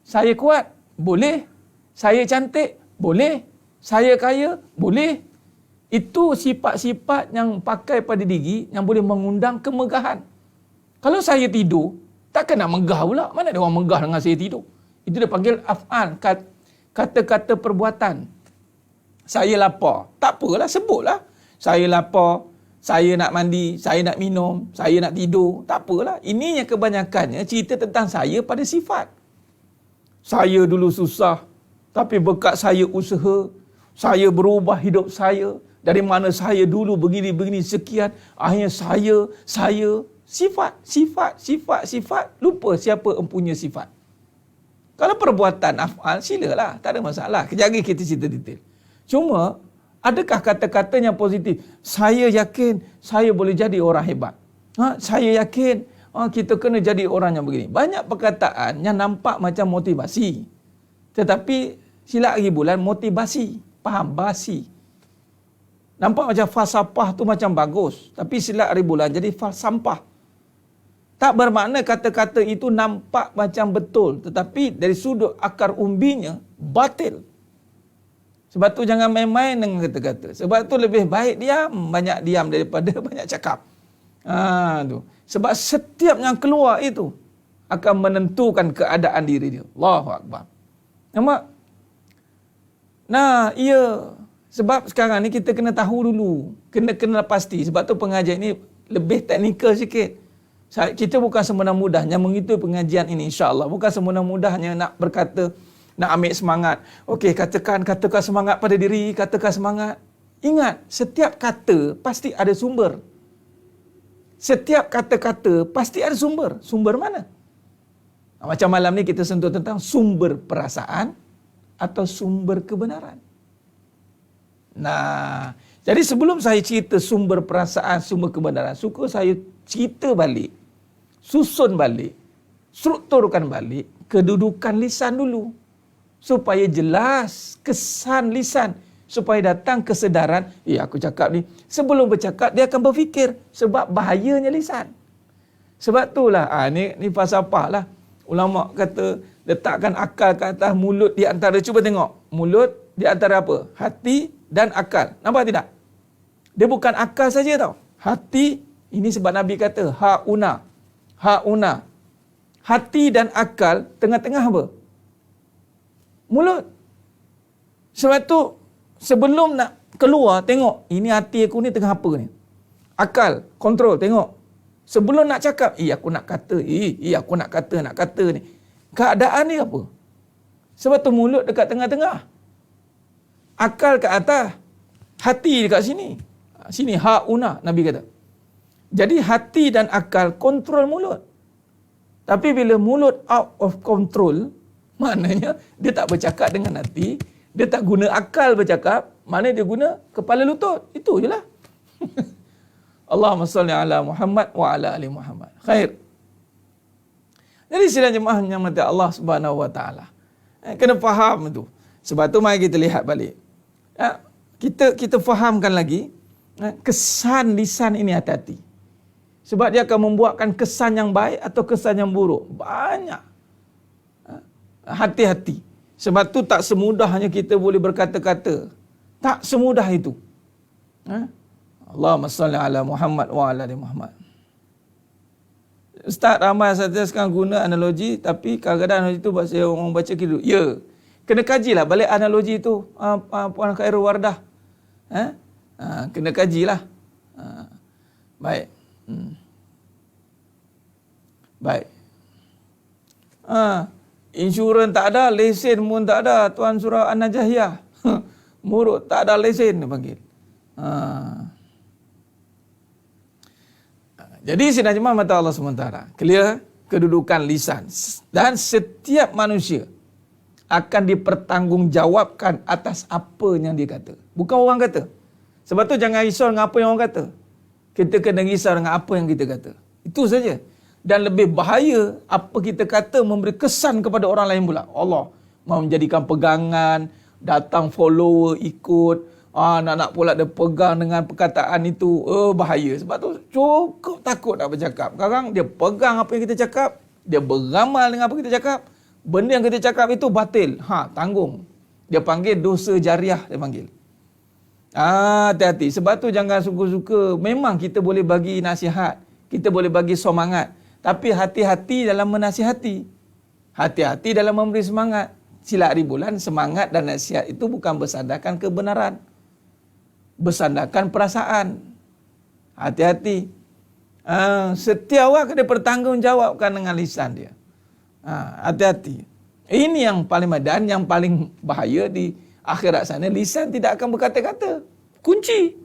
Speaker 1: Saya kuat? Boleh. Saya cantik? Boleh. Saya kaya? Boleh. Itu sifat-sifat yang pakai pada diri yang boleh mengundang kemegahan. Kalau saya tidur, takkan nak megah pula. Mana ada orang megah dengan saya tidur? Itu dia panggil af'al, kata-kata perbuatan. Saya lapar. Tak apalah, sebutlah. Saya lapar, saya nak mandi, saya nak minum, saya nak tidur. Tak apalah. Ini yang kebanyakannya cerita tentang saya pada sifat. Saya dulu susah, tapi berkat saya usaha, saya berubah hidup saya. Dari mana saya dulu begini-begini sekian, akhirnya saya, sifat, lupa siapa empunya sifat. Kalau perbuatan af'al, silalah, tak ada masalah. Kejap lagi kita cerita detail. Cuma, adakah kata-katanya positif? Saya yakin saya boleh jadi orang hebat. Saya yakin kita kena jadi orang yang begini. Banyak perkataan yang nampak macam motivasi. Tetapi silap lagi bulan motivasi. Faham? Basi. Nampak macam falsafah tu macam bagus. Tapi silap hari bulan jadi falsampah. Tak bermakna kata-kata itu nampak macam betul. Tetapi dari sudut akar umbinya, batil. Sebab tu jangan main-main dengan kata-kata. Sebab tu lebih baik diam. Banyak diam daripada banyak cakap. Tu. Sebab setiap yang keluar itu akan menentukan keadaan diri dia. Allahu Akbar. Nampak? Nah, ya. Sebab sekarang ni kita kena tahu dulu. Kena pasti. Sebab tu pengajian ini lebih teknikal sikit. Kita bukan semudah-mudahnya mengikuti pengajian ini, insya-Allah. Bukan semudah-mudahnya nak berkata, nak ambil semangat. Okey, katakan semangat pada diri, katakan semangat. Ingat, setiap kata pasti ada sumber. Setiap kata-kata pasti ada sumber. Sumber mana? Macam malam ni kita sentuh tentang sumber perasaan atau sumber kebenaran. Nah, jadi sebelum saya cerita sumber perasaan, sumber kebenaran, suka saya cerita balik, susun balik, strukturkan balik kedudukan lisan dulu. Supaya jelas kesan lisan. Supaya datang kesedaran, aku cakap ni. Sebelum bercakap, dia akan berfikir. Sebab bahayanya lisan. Sebab itulah, ni falsafah lah. Ulama kata, letakkan akal ke atas mulut di antara, cuba tengok. Mulut di antara apa? Hati dan akal. Nampak tidak? Dia bukan akal saja tau. Hati, ini sebab Nabi kata, ha'una. Hati dan akal, tengah-tengah apa? Mulut. Sebab tu, sebelum nak keluar, tengok, ini hati aku ni tengah apa ni? Akal, kontrol, tengok. Sebelum nak cakap, aku nak kata, aku nak kata ni. Keadaan ni apa? Sebab tu mulut dekat tengah-tengah. Akal kat atas, hati dekat sini. Sini, ha'una, Nabi kata. Jadi hati dan akal kontrol mulut. Tapi bila mulut out of control, maknanya dia tak bercakap dengan hati, dia tak guna akal bercakap, mana dia guna kepala lutut. Itu je lah. Allahumma salli ala Muhammad wa ala ali Muhammad. Khair. Jadi sidang jemaah yang mati Allah Subhanahu wa taala. Kena faham itu. Sebab tu mari kita lihat balik. Kita fahamkan lagi kesan lisan ini hati-hati. Sebab dia akan membuatkan kesan yang baik atau kesan yang buruk. Banyak. Hati-hati. Sebab tu tak semudahnya kita boleh berkata-kata. Tak semudah itu. Allahumma salli ala Muhammad wa ala ali Muhammad. Ustaz ramai saja sekarang guna analogi, tapi kadang-kadang analogi itu saya orang baca gitu. Ya. Kena kajilah balik analogi itu, Puan Khairul Wardah. Kena kajilah. Baik. Baik. Insurans tak ada, lesen pun tak ada, Tuan Surah An-Najahiyah. Murut tak ada lesen dia panggil. Jadi sidang jemaah mata Allah SWT. Clear kedudukan lisan. Dan setiap manusia akan dipertanggungjawabkan atas apa yang dia kata. Bukan orang kata. Sebab tu jangan risau dengan apa yang orang kata. Kita kena risau dengan apa yang kita kata. Itu saja. Dan lebih bahaya apa kita kata memberi kesan kepada orang lain pula. Allah mau menjadikan pegangan, datang follower ikut, nak pula dia pegang dengan perkataan itu. Bahaya. Sebab tu cukup takut nak bercakap. Sekarang dia pegang apa yang kita cakap, dia beramal dengan apa kita cakap. Benda yang kita cakap itu batil. Tanggung. Dia panggil dosa jariah, dia panggil. Hati-hati. Sebab tu jangan suka-suka. Memang kita boleh bagi nasihat, kita boleh bagi semangat. Tapi hati-hati dalam menasihati. Hati-hati dalam memberi semangat. Silap ribulan, semangat dan nasihat itu bukan bersandarkan kebenaran. Bersandarkan perasaan. Hati-hati. Setiap orang kena bertanggungjawabkan dengan lisan dia. Hati-hati. Ini yang paling dan yang paling bahaya di akhirat sana, lisan tidak akan berkata-kata. Kunci.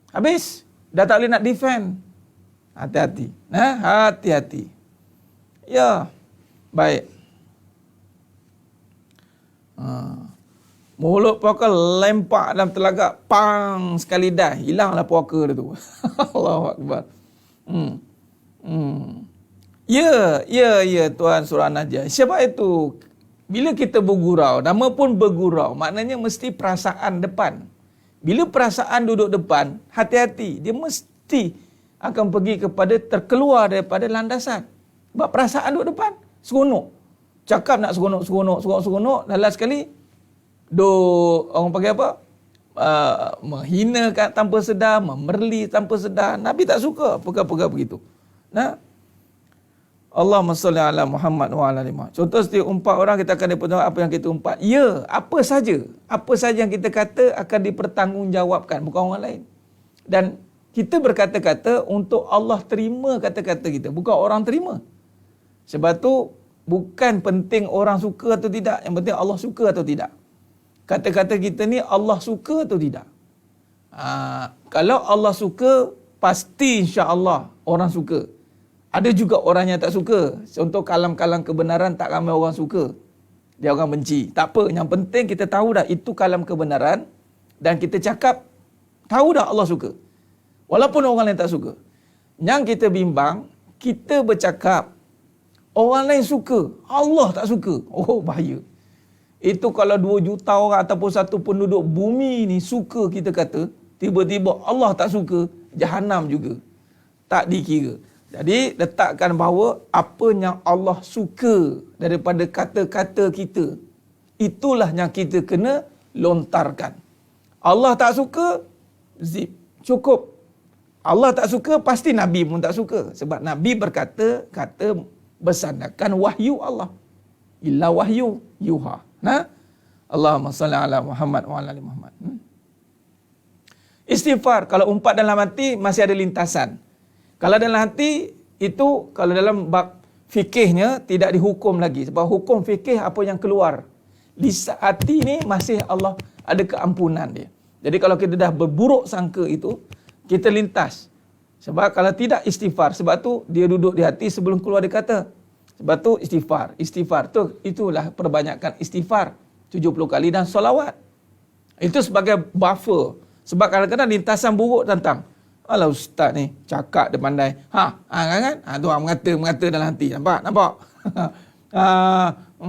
Speaker 1: Habis. Dah tak boleh nak defend. Hati-hati. Hati-hati. Ya. Baik. Mulut puaka lempak dalam telagak, pang sekali dah, hilanglah puaka dia tu. Allahu Akbar. Ya Tuan Surah Najah. Sebab itu bila kita bergurau, nama pun bergurau, maknanya mesti perasaan depan. Bila perasaan duduk depan, hati-hati, dia mesti akan pergi kepada terkeluar daripada landasan. Sebab perasaan duduk depan, seronok. Cakap nak seronok, dan last sekali orang panggil apa? Menghina tanpa sedar, memerli tanpa sedar. Nabi tak suka perkara-perkara begitu. Allahumma salli ala Muhammad wa ala ali Muhammad. Contoh setiap umpat orang, kita akan dipertanggungjawab apa yang kita umpat. Ya, apa saja yang kita kata akan dipertanggungjawabkan, bukan orang lain. Dan kita berkata-kata untuk Allah terima kata-kata kita, bukan orang terima. Sebab tu bukan penting orang suka atau tidak, yang penting Allah suka atau tidak. Kata-kata kita ni Allah suka atau tidak? Kalau Allah suka, pasti insya-Allah orang suka. Ada juga orang yang tak suka. Contoh kalam-kalam kebenaran tak ramai orang suka. Dia orang benci. Tak apa, yang penting kita tahu dah itu kalam kebenaran dan kita cakap tahu dah Allah suka. Walaupun orang lain tak suka. Yang kita bimbang, kita bercakap orang lain suka, Allah tak suka. Oh, bahaya. Itu kalau 2 juta orang ataupun 1 penduduk bumi ni suka kita kata, tiba-tiba Allah tak suka, Jahanam juga. Tak dikira. Jadi letakkan bahawa apa yang Allah suka daripada kata-kata kita, itulah yang kita kena lontarkan. Allah tak suka, zip, cukup. Allah tak suka, pasti Nabi pun tak suka. Sebab Nabi berkata, kata bersandarkan wahyu Allah. Illa wahyu yuha. Allahumma salli ala Muhammad wa ala ali Muhammad. Istighfar, kalau umpat dalam hati masih ada lintasan. Kalau dalam hati itu, kalau dalam bab fikihnya tidak dihukum lagi. Sebab hukum fikih apa yang keluar. Di hati ni masih Allah ada keampunan dia. Jadi kalau kita dah berburuk sangka itu, kita lintas. Sebab kalau tidak istighfar, sebab tu dia duduk di hati sebelum keluar dia kata. Sebab tu istighfar. Istighfar tu, itulah perbanyakkan istighfar 70 kali dan solawat. Itu sebagai buffer. Sebab kadang-kadang lintasan buruk tentang, alah ustaz ni cakap dia pandai. Kan? Tu mengata dalam hati. Nampak?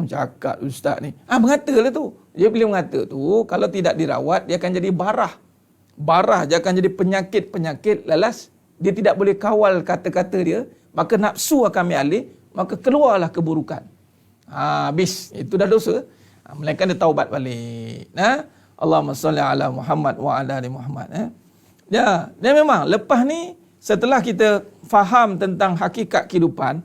Speaker 1: Cakap ustaz ni. Mengata lah tu. Dia bila mengata tu, kalau tidak dirawat, dia akan jadi barah. Barah, dia akan jadi penyakit lalas. Dia tidak boleh kawal kata-kata dia. Maka nafsu akan ambil alih. Maka keluarlah keburukan. Habis. Itu dah dosa. Melainkan dia taubat balik. Allahumma salli ala Muhammad wa ala ali Muhammad. Ya, dan memang lepas ni, setelah kita faham tentang hakikat kehidupan,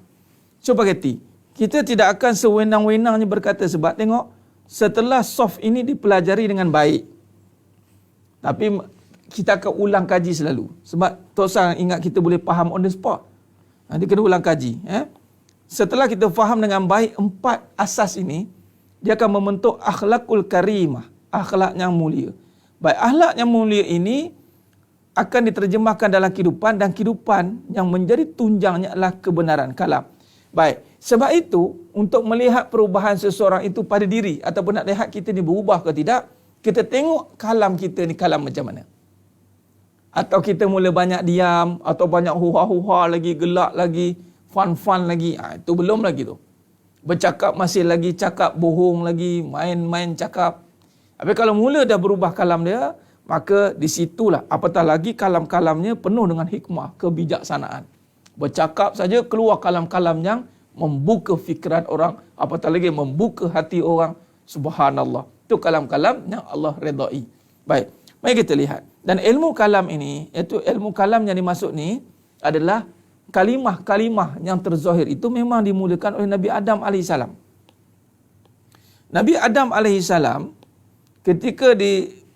Speaker 1: cuba hati, kita tidak akan sewenang-wenangnya berkata, sebab tengok, setelah soft ini dipelajari dengan baik, tapi kita akan ulang kaji selalu. Sebab tak usah ingat kita boleh faham on the spot. Nanti kena ulang kaji. Setelah kita faham dengan baik 4 asas ini, dia akan membentuk akhlakul karimah, akhlak yang mulia. Baik, akhlak yang mulia ini akan diterjemahkan dalam kehidupan, dan kehidupan yang menjadi tunjangnya adalah kebenaran kalam. Baik, sebab itu untuk melihat perubahan seseorang itu pada diri ataupun nak lihat kita ni berubah ke tidak, kita tengok kalam kita ni kalam macam mana. Atau kita mula banyak diam, atau banyak huha-huha lagi, gelak lagi, fun-fun lagi. Itu belum lagi tu. Bercakap masih lagi cakap, bohong lagi, main-main cakap. Tapi kalau mula dah berubah kalam dia, maka di situlah, apatah lagi kalam-kalamnya penuh dengan hikmah, kebijaksanaan. Bercakap saja keluar kalam-kalam yang membuka fikiran orang, apatah lagi membuka hati orang. Subhanallah. Itu kalam-kalam yang Allah redai. Baik, mari kita lihat. Dan ilmu kalam ini, iaitu ilmu kalam yang dimaksud ni adalah kalimah-kalimah yang terzahir itu memang dimulakan oleh Nabi Adam AS. Nabi Adam AS ketika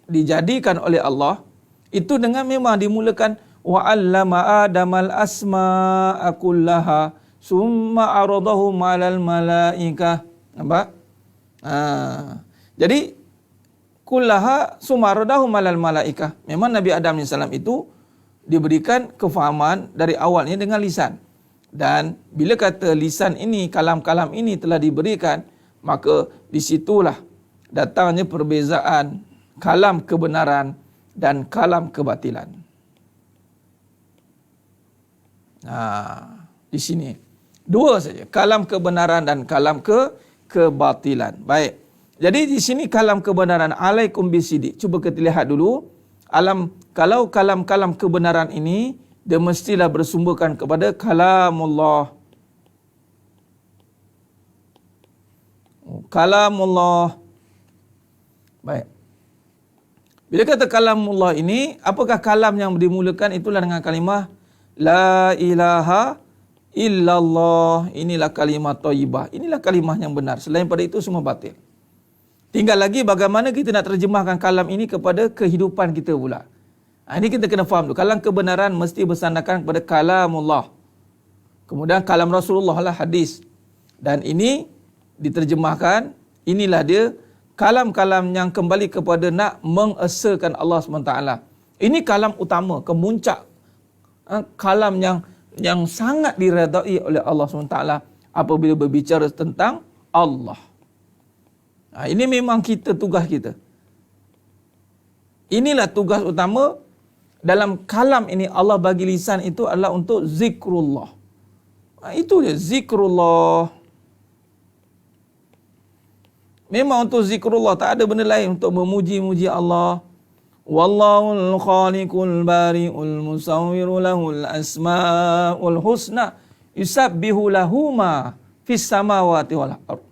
Speaker 1: dijadikan oleh Allah, itu dengan memang dimulakan wa 'allama Adamal asma'a kullaha summa aradahum 'alal malaikah. Nampak? Jadi kullaha sumaradahum alal malaikah. Memang Nabi Adam AS itu diberikan kefahaman dari awalnya dengan lisan. Dan bila kata lisan ini, kalam-kalam ini telah diberikan, maka disitulah datangnya perbezaan kalam kebenaran dan kalam kebatilan. Di sini dua saja, kalam kebenaran dan kalam kebatilan. Baik. Jadi di sini kalam kebenaran, alaikum bisidik. Cuba kita lihat dulu. Kalau kalam-kalam kebenaran ini, dia mestilah bersumberkan kepada kalamullah. Kalamullah. Baik. Bila kata kalamullah ini, apakah kalam yang dimulakan? Itulah dengan kalimah la ilaha illallah. Inilah kalimah thayyibah. Inilah kalimah yang benar. Selain pada itu semua batil. Tinggal lagi bagaimana kita nak terjemahkan kalam ini kepada kehidupan kita pula. Ini kita kena faham tu. Kalam kebenaran mesti bersandarkan kepada kalamullah. Kemudian kalam Rasulullah lah, hadis. Dan ini diterjemahkan, inilah dia kalam-kalam yang kembali kepada nak mengesakan Allah SWT. Ini kalam utama, kemuncak kalam yang sangat diredai oleh Allah SWT apabila berbicara tentang Allah. Ini memang tugas kita. Inilah tugas utama dalam kalam ini. Allah bagi lisan itu adalah untuk zikrullah. Itu dia, zikrullah. Memang untuk zikrullah, tak ada benda lain untuk memuji-muji Allah. Wallahul khaliqul bari'ul musawwiru lahul asma'ul husna yusabbihu lahu ma fis samawati wal ardh.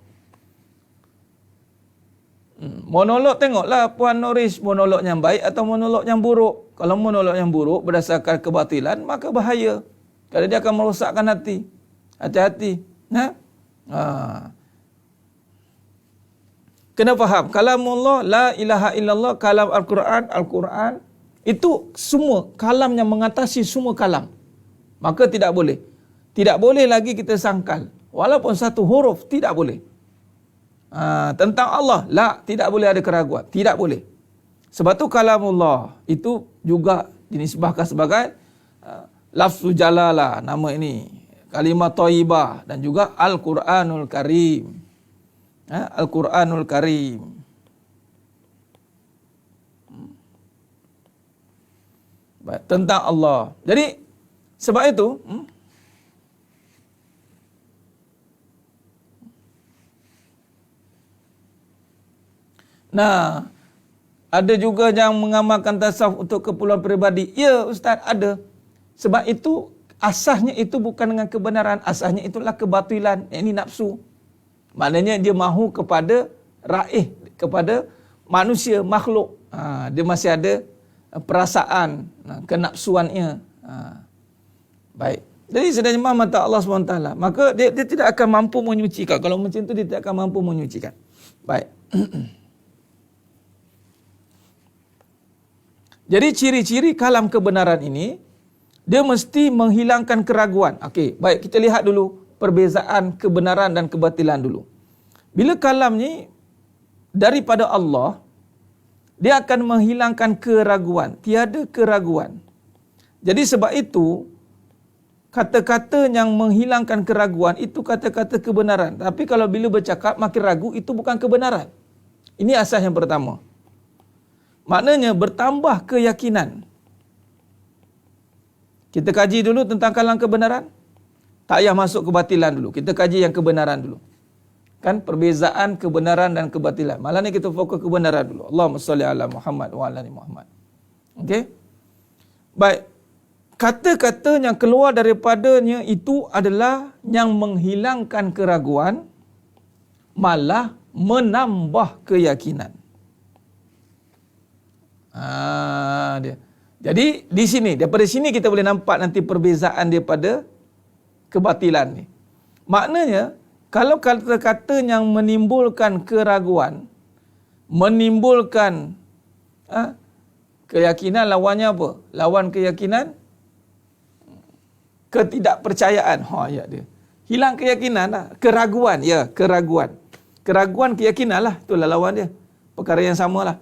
Speaker 1: Monolog, tengoklah Puan Noris, monolog yang baik atau monolog yang buruk. Kalau monolog yang buruk berdasarkan kebatilan, maka bahaya. Kerana dia akan merosakkan hati. Hati-hati. Kena faham, kalamullah, la ilaha illallah, kalam Al-Quran itu semua kalam yang mengatasi semua kalam. Maka tidak boleh. Tidak boleh lagi kita sangkal. Walaupun satu huruf, tidak boleh. Tentang Allah, tidak boleh ada keraguan. Tidak boleh. Sebab tu kalamullah itu juga dinisbahkan sebagai lafzu jalalah, nama ini. Kalimah thayyibah dan juga Al-Quranul Karim. Al-Quranul Karim. Baik, tentang Allah. Jadi sebab itu ada juga yang mengamalkan tasawuf untuk keperluan peribadi. Ya Ustaz, ada. Sebab itu asasnya itu bukan dengan kebenaran, asasnya itulah kebatilan, ini nafsu. Maknanya dia mahu kepada raih, kepada manusia, makhluk. Dia masih ada perasaan, kenapsuannya. Baik. Jadi sedang mata Allah SWT, maka dia tidak akan mampu menyucikan. Kalau macam itu, dia tidak akan mampu menyucikan. Baik. Jadi ciri-ciri kalam kebenaran ini, dia mesti menghilangkan keraguan. Okey, baik, kita lihat dulu perbezaan kebenaran dan kebatilan dulu. Bila kalam ni daripada Allah, dia akan menghilangkan keraguan, tiada keraguan. Jadi sebab itu, kata-kata yang menghilangkan keraguan itu kata-kata kebenaran. Tapi kalau bila bercakap makin ragu, itu bukan kebenaran. Ini asas yang pertama. Maknanya bertambah keyakinan. Kita kaji dulu tentang kalam kebenaran. Tak payah masuk kebatilan dulu. Kita kaji yang kebenaran dulu. Kan perbezaan kebenaran dan kebatilan. Malah ni kita fokus kebenaran dulu. Allahumma salli ala Muhammad wa ala ali Muhammad. Okey? Baik. Kata-kata yang keluar daripadanya itu adalah yang menghilangkan keraguan, malah menambah keyakinan. Dia. Jadi di sini, daripada sini kita boleh nampak nanti perbezaan daripada kebatilan ni. Maknanya, kalau kata-kata yang menimbulkan keraguan, menimbulkan keyakinan, lawannya apa? Lawan keyakinan, ketidakpercayaan. Ya dia. Hilang keyakinan lah. Keraguan, ya, keraguan. Keraguan keyakinan lah, itulah lawan dia. Perkara yang samalah.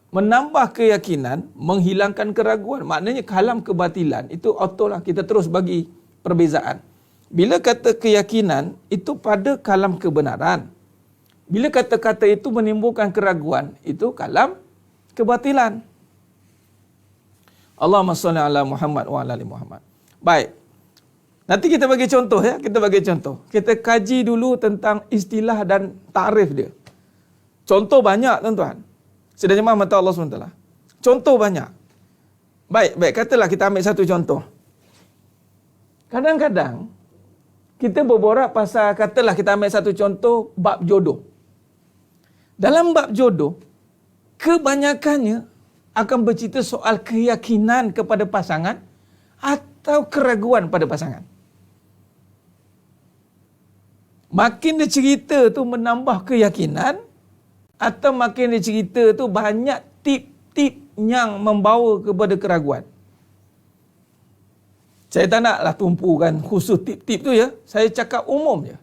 Speaker 1: Menambah keyakinan, menghilangkan keraguan. Maknanya kalam kebatilan, itu auto lah. Kita terus bagi perbezaan. Bila kata keyakinan, itu pada kalam kebenaran. Bila kata-kata itu menimbulkan keraguan, itu kalam kebatilan. Allahumma salli ala Muhammad wa ala ali Muhammad. Baik. Nanti kita bagi contoh ya, kita bagi contoh. Kita kaji dulu tentang istilah dan takrif dia. Contoh banyak tuan-tuan. Sedang jemaah mata Allah SWT. Contoh banyak. Baik, katalah kita ambil satu contoh. Kadang-kadang kita berborak pasal, katalah kita ambil satu contoh bab jodoh. Dalam bab jodoh, kebanyakannya akan bercerita soal keyakinan kepada pasangan atau keraguan pada pasangan. Makin dia cerita tu menambah keyakinan atau makin dia cerita tu banyak tip-tip yang membawa kepada keraguan. Saya tak naklah tumpukan khusus tip-tip tu ya. Saya cakap umum je.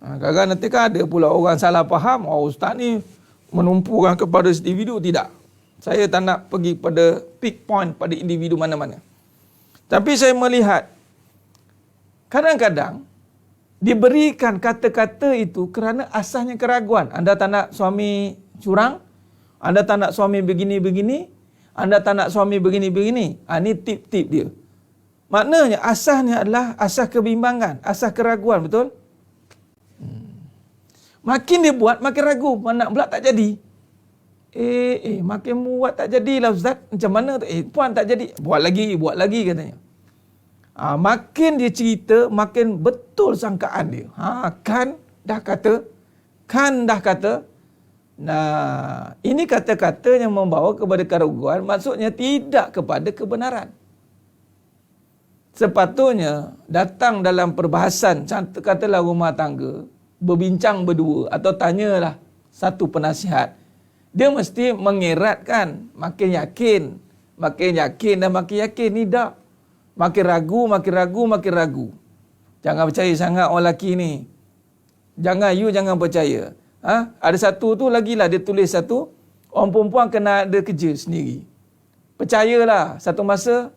Speaker 1: Kadang-kadang nanti kan ada pula orang salah faham. Ustaz ni menumpukan kepada individu. Tidak. Saya tak nak pergi pada pick point pada individu mana-mana. Tapi saya melihat kadang-kadang diberikan kata-kata itu kerana asasnya keraguan. Anda tak nak suami curang, anda tak nak suami begini-begini, anda tak nak suami begini-begini. Ini tip-tip dia. Maknanya asasnya adalah asas kebimbangan, asas keraguan, betul? Makin dia buat, makin ragu. Mana pula tak jadi. Makin buat tak jadilah Ustaz. Macam mana tu? Puan tak jadi. Buat lagi katanya. Makin dia cerita, makin betul sangkaan dia. Kan dah kata. Nah, ini kata-kata yang membawa kepada keraguan, maksudnya tidak kepada kebenaran. Sepatutnya datang dalam perbahasan, katalah rumah tangga, berbincang berdua atau tanyalah satu penasihat. Dia mesti mengeratkan, makin yakin dan makin yakin. Ni tak. Makin ragu. Jangan percaya sangat orang lelaki ni. Jangan percaya. Ada satu tu lagilah dia tulis satu, orang perempuan kena ada kerja sendiri. Percayalah, satu masa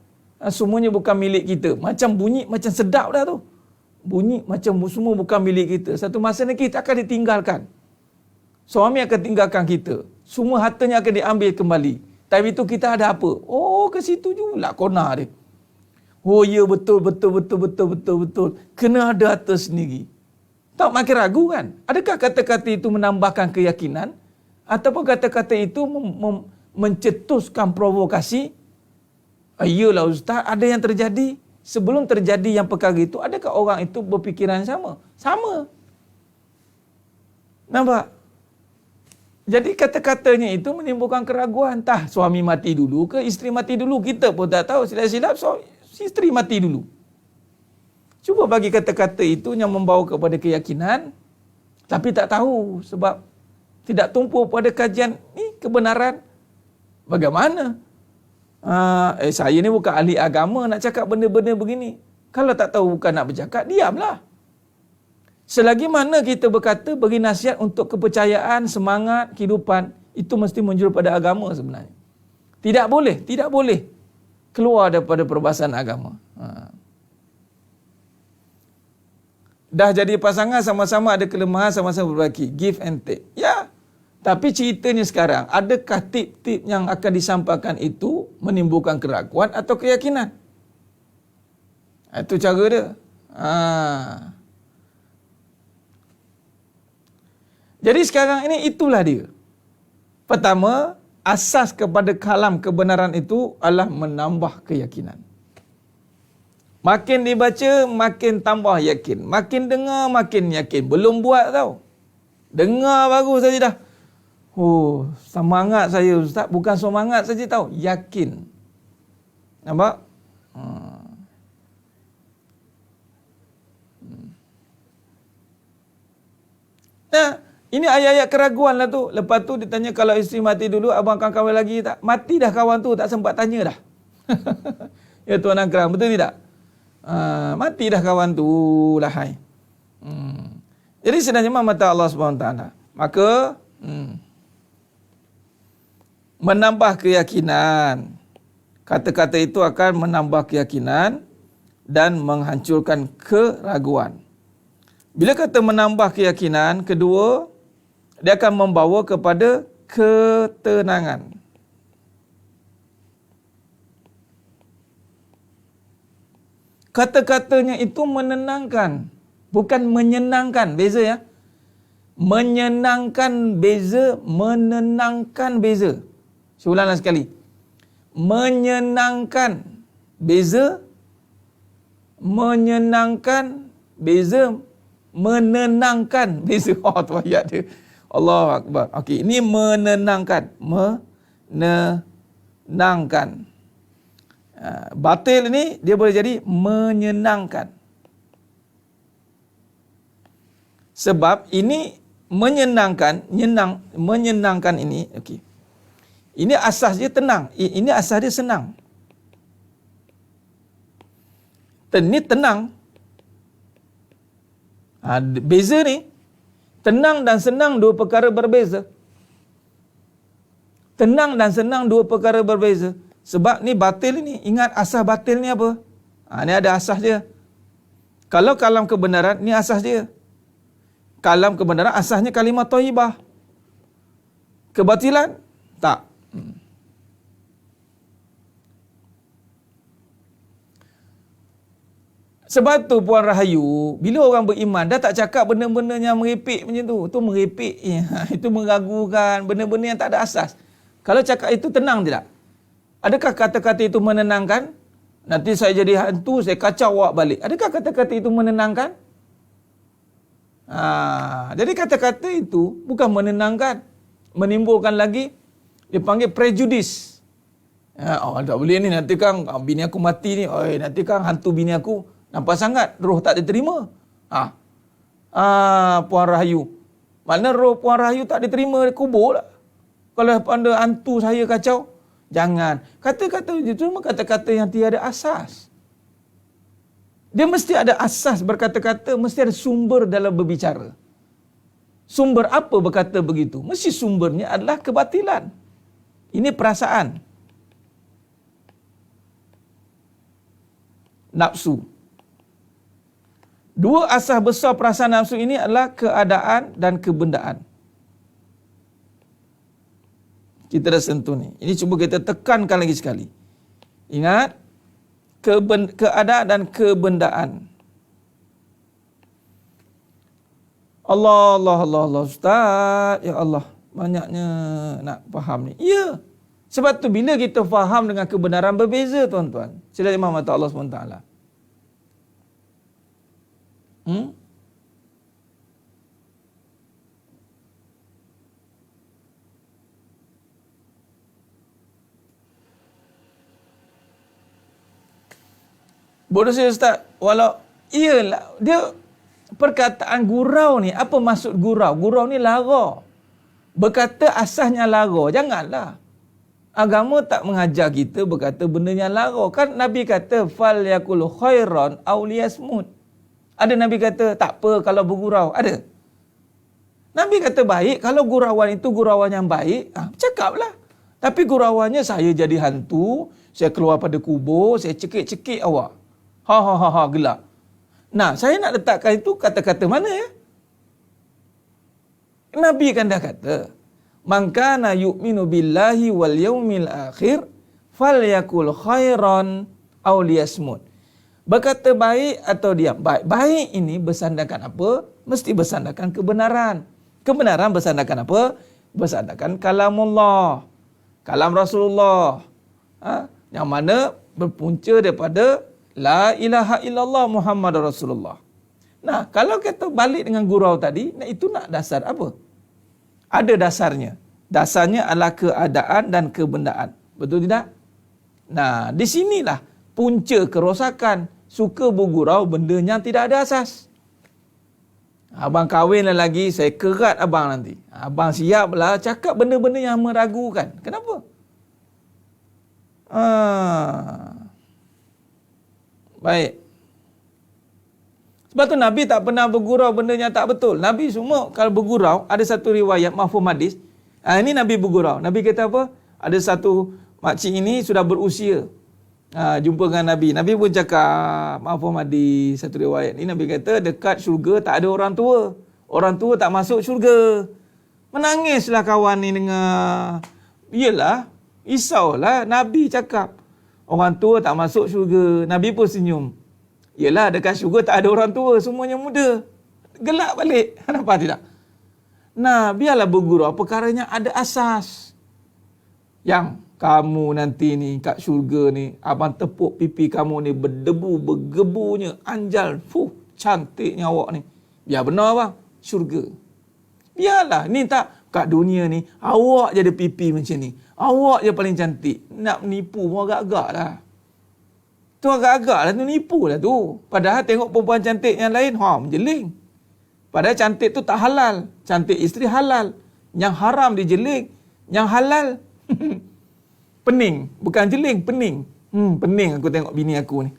Speaker 1: semuanya bukan milik kita. Macam bunyi macam sedap dah tu. Bunyi macam semua bukan milik kita. Satu masa ni kita akan ditinggalkan. Suami akan tinggalkan kita. Semua hartanya akan diambil kembali. Tapi itu kita ada apa? Ke situ jugalah kona dia. Ya betul. Kena ada harta sendiri. Tak makin ragu kan? Adakah kata-kata itu menambahkan keyakinan? Ataupun kata-kata itu mencetuskan provokasi? Iyalah Ustaz, ada yang terjadi. Sebelum terjadi yang perkara itu, adakah orang itu berfikiran sama? Sama. Nampak? Jadi kata-katanya itu menimbulkan keraguan. Entah suami mati dulu ke isteri mati dulu. Kita pun tak tahu. Silap-silap isteri mati dulu. Cuba bagi kata-kata itu yang membawa kepada keyakinan. Tapi tak tahu sebab tidak tumpu pada kajian ni kebenaran. Bagaimana? Saya ni bukan ahli agama nak cakap benda-benda begini. Kalau tak tahu bukan nak bercakap, diamlah. Selagi mana kita berkata beri nasihat untuk kepercayaan, semangat, kehidupan, itu mesti menjurus pada agama sebenarnya. Tidak boleh keluar daripada perbahasan agama. Dah jadi pasangan, sama-sama ada kelemahan, sama-sama berbagi. Give and take. Ya. Tapi ceritanya sekarang, adakah tip-tip yang akan disampaikan itu menimbulkan keraguan atau keyakinan? Itu cara dia. Jadi sekarang ini itulah dia. Pertama, asas kepada kalam kebenaran itu adalah menambah keyakinan. Makin dibaca, makin tambah yakin. Makin dengar, makin yakin. Belum buat tau. Dengar baru saja dah. Semangat saya Ustaz. Bukan semangat saja tau. Yakin. Nampak? Nah, ini ayat-ayat keraguan lah tu. Lepas tu ditanya kalau isteri mati dulu, abang akan kahwin lagi tak? Mati dah kawan tu, tak sempat tanya dah. Ya Tuan Akram, betul tidak? Mati dah kawan tu lah hai. Jadi sebenarnya mata Allah SWT. Maka menambah keyakinan. Kata-kata itu akan menambah keyakinan dan menghancurkan keraguan. Bila kata menambah keyakinan, kedua, dia akan membawa kepada ketenangan. Kata-katanya itu menenangkan, bukan menyenangkan. Beza ya. Menyenangkan beza, menenangkan beza. Saya ulanglah sekali. Menyenangkan beza, menyenangkan beza, menenangkan beza. Oh, tu ayat dia. Allahu Akbar. Okey, ini menenangkan, menenangkan. Batil ini dia boleh jadi menyenangkan. Sebab ini menyenangkan, menyenangkan ini, okey. Ini asas dia tenang, ini asas dia senang. Ini tenang. Beza ni, tenang dan senang dua perkara berbeza. Tenang dan senang dua perkara berbeza. Sebab ni batil ni, ingat asas batil ni apa? Ni ada asas dia. Kalau kalam kebenaran, ni asas dia. Kalam kebenaran asasnya kalimah thayyibah. Kebatilan? Tak. Sebab tu Puan Rahayu, bila orang beriman, dah tak cakap benda-benda yang merepek macam tu. Itu merepek. Itu meragukan. Benda-benda yang tak ada asas. Kalau cakap itu tenang tidak? Adakah kata-kata itu menenangkan? Nanti saya jadi hantu, saya kacau awak balik. Adakah kata-kata itu menenangkan? Jadi kata-kata itu bukan menenangkan. Menimbulkan lagi, dia panggil prejudis. Tak boleh ni, nanti kan bini aku mati ni. Nanti kan hantu bini aku nampak sangat, roh tak diterima. Puan Rahayu. Mana roh Puan Rahayu tak diterima, kubur lah. Kalau anda hantu saya kacau, jangan. Kata-kata itu cuma kata-kata yang tiada asas. Dia mesti ada asas berkata-kata, mesti ada sumber dalam berbicara. Sumber apa berkata begitu? Mesti sumbernya adalah kebatilan. Ini perasaan. Nafsu. Dua asas besar perasaan nafsu ini adalah keadaan dan kebendaan. Kita dah sentuh ni. Ini cuba kita tekankan lagi sekali. Ingat, keadaan dan kebendaan. Allah, Ustaz. Ya Allah, banyaknya nak faham ni. Ya. Sebab tu bila kita faham dengan kebenaran berbeza, tuan-tuan. Sila Imam mata Allah SWT. Bodoh saya Ustaz. Iyalah, dia perkataan gurau ni, apa maksud gurau? Gurau ni lara. Berkata asasnya lara. Janganlah. Agama tak mengajar kita berkata benda yang lara. Kan Nabi kata, fal yakul khairan aw liyasmut. Ada Nabi kata, tak apa kalau bergurau. Ada. Nabi kata baik, kalau gurauan itu gurauan yang baik, cakaplah. Tapi gurauannya saya jadi hantu, saya keluar pada kubur, saya cekik-cekik awak. Gelak. Nah, saya nak letakkan itu kata-kata mana ya? Nabi kan dah kata, man kana yu'minu billahi wal yaumil akhir falyakul khairan aw liyasmut. Berkata baik atau diam. Baik ini bersandarkan apa? Mesti bersandarkan kebenaran. Kebenaran bersandarkan apa? Bersandarkan kalamullah, kalam Rasulullah. Yang mana berpunca daripada La ilaha illallah Muhammad Rasulullah. Nah, kalau kita balik dengan gurau tadi, itu nak dasar apa? Ada dasarnya. Dasarnya adalah keadaan dan kebendaan. Betul tidak? Nah, di sinilah punca kerosakan. Suka bergurau benda yang tidak ada asas. Abang kahwin lagi, saya kerat abang nanti. Abang siaplah cakap benda-benda yang meragukan. Kenapa? Baik. Sebab tu Nabi tak pernah bergurau benda yang tak betul. Nabi semua kalau bergurau, ada satu riwayat mafhum hadis. Ini Nabi bergurau. Nabi kata apa? Ada satu makcik ini sudah berusia. Jumpa dengan Nabi. Nabi pun cakap, mafhum hadis satu riwayat. Ini Nabi kata dekat syurga tak ada orang tua. Orang tua tak masuk syurga. Menangislah kawan ni dengar. Yelah, risaulah. Nabi cakap orang tua tak masuk syurga. Nabi pun senyum. Yelah, dekat syurga tak ada orang tua, semuanya muda. Gelak balik. Nampak tidak? Nah, biarlah bergurau perkaranya ada asas. Yang kamu nanti ni kat syurga ni, abang tepuk pipi kamu ni berdebu, bergebunya, anjal. Cantiknya awak ni. Biar benar bang, syurga. Biarlah, ni tak kat dunia ni, awak je ada pipi macam ni. Awak je paling cantik. Nak menipu pun agak-agak lah. Tu agak-agak lah tu, nipu lah tu. Padahal tengok perempuan cantik yang lain, menjeling. Padahal cantik tu tak halal. Cantik isteri halal. Yang haram dijeling. Yang halal, pening. Bukan jeling, pening. Pening aku tengok bini aku ni.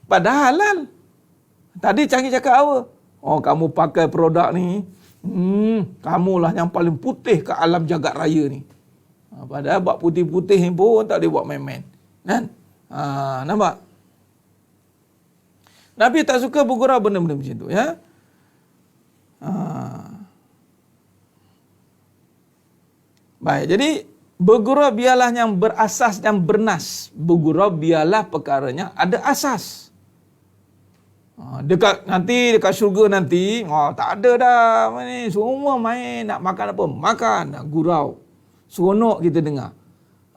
Speaker 1: Padahal halal. Tadi canggih cakap apa? Kamu pakai produk ni. Kamulah yang paling putih kat alam jagat raya ni. Padahal buat putih-putih ni pun tak boleh buat main-main. Kan? Nampak? Nabi tak suka bergurau benda-benda macam tu, ya. Baik, jadi bergurau biarlah yang berasas dan bernas. Bergurau biarlah perkaranya ada asas. Nanti dekat syurga nanti, tak ada dah ni, semua main, nak makan apa? Makan, nak gurau. Seronok kita dengar.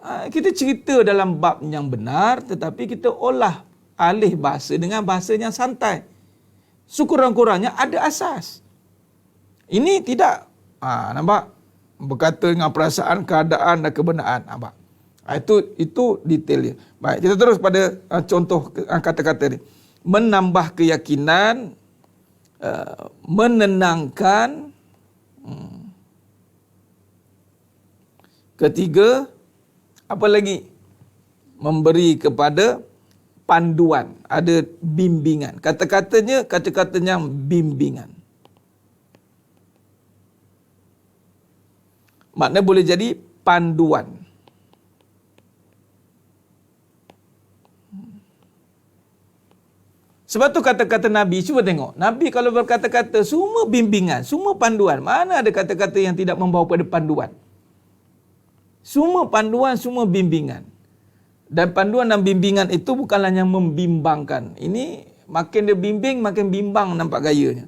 Speaker 1: Kita cerita dalam bab yang benar, tetapi kita olah alih bahasa dengan bahasa yang santai. Sekurang-kurangnya ada asas. Ini tidak, nampak? Berkata dengan perasaan, keadaan dan kebenaran. Nampak? Itu detailnya. Baik, kita terus pada contoh kata-kata ni. Menambah keyakinan, menenangkan. Ketiga, apa lagi? Memberi kepada panduan, ada bimbingan. Kata-katanya bimbingan. Makna boleh jadi panduan. Sebab tu kata-kata Nabi, cuba tengok. Nabi kalau berkata-kata, semua bimbingan, semua panduan. Mana ada kata-kata yang tidak membawa pada panduan? Semua panduan, semua bimbingan. Dan panduan dan bimbingan itu bukanlah yang membimbangkan. Ini makin dia bimbing, makin bimbang nampak gayanya.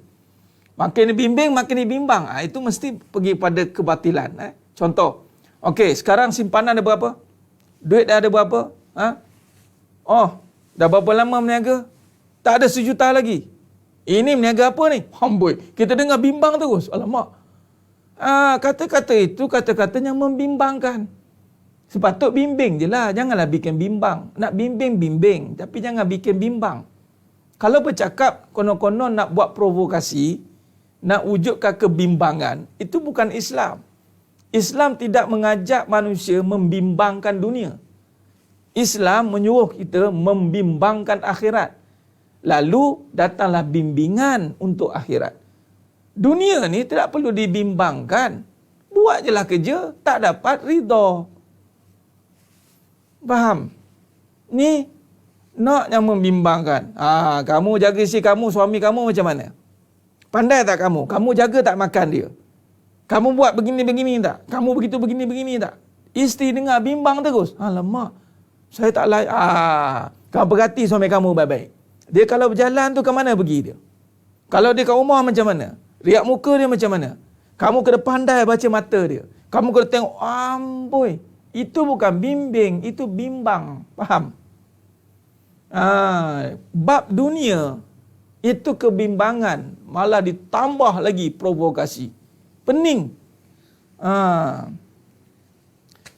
Speaker 1: Makin dia bimbing, makin dia bimbang. Itu mesti pergi pada kebatilan. Contoh. Okey, sekarang simpanan ada berapa? Duit dah ada berapa? Dah berapa lama berniaga? Tak ada 1 juta lagi. Ini berniaga apa ni? Amboi, kita dengar bimbang terus. Alamak. Kata-kata itu kata-kata yang membimbangkan. Sepatut bimbing je lah. Janganlah bikin bimbang. Nak bimbing, tapi jangan bikin bimbang. Kalau bercakap konon-konon nak buat provokasi, nak wujudkan kebimbangan, itu bukan Islam. Islam tidak mengajak manusia membimbangkan dunia. Islam menyuruh kita membimbangkan akhirat. Lalu datanglah bimbingan untuk akhirat. Dunia ni tidak perlu dibimbangkan. Buat je lah kerja, tak dapat ridha. Faham? Ni nak yang membimbangkan. Kamu jaga isteri kamu, suami kamu macam mana? Pandai tak kamu? Kamu jaga tak makan dia? Kamu buat begini-begini tak? Kamu begitu begini-begini tak? Isteri dengar bimbang terus. Alamak, saya tak layak. Kamu perhati suami kamu baik-baik. Dia kalau berjalan tu ke mana pergi dia? Kalau dia kat rumah macam mana? Riak muka dia macam mana? Kamu kena pandai baca mata dia. Kamu kena tengok, amboi. Itu bukan bimbing, itu bimbang. Faham? Bab dunia, itu kebimbangan. Malah ditambah lagi provokasi. Pening.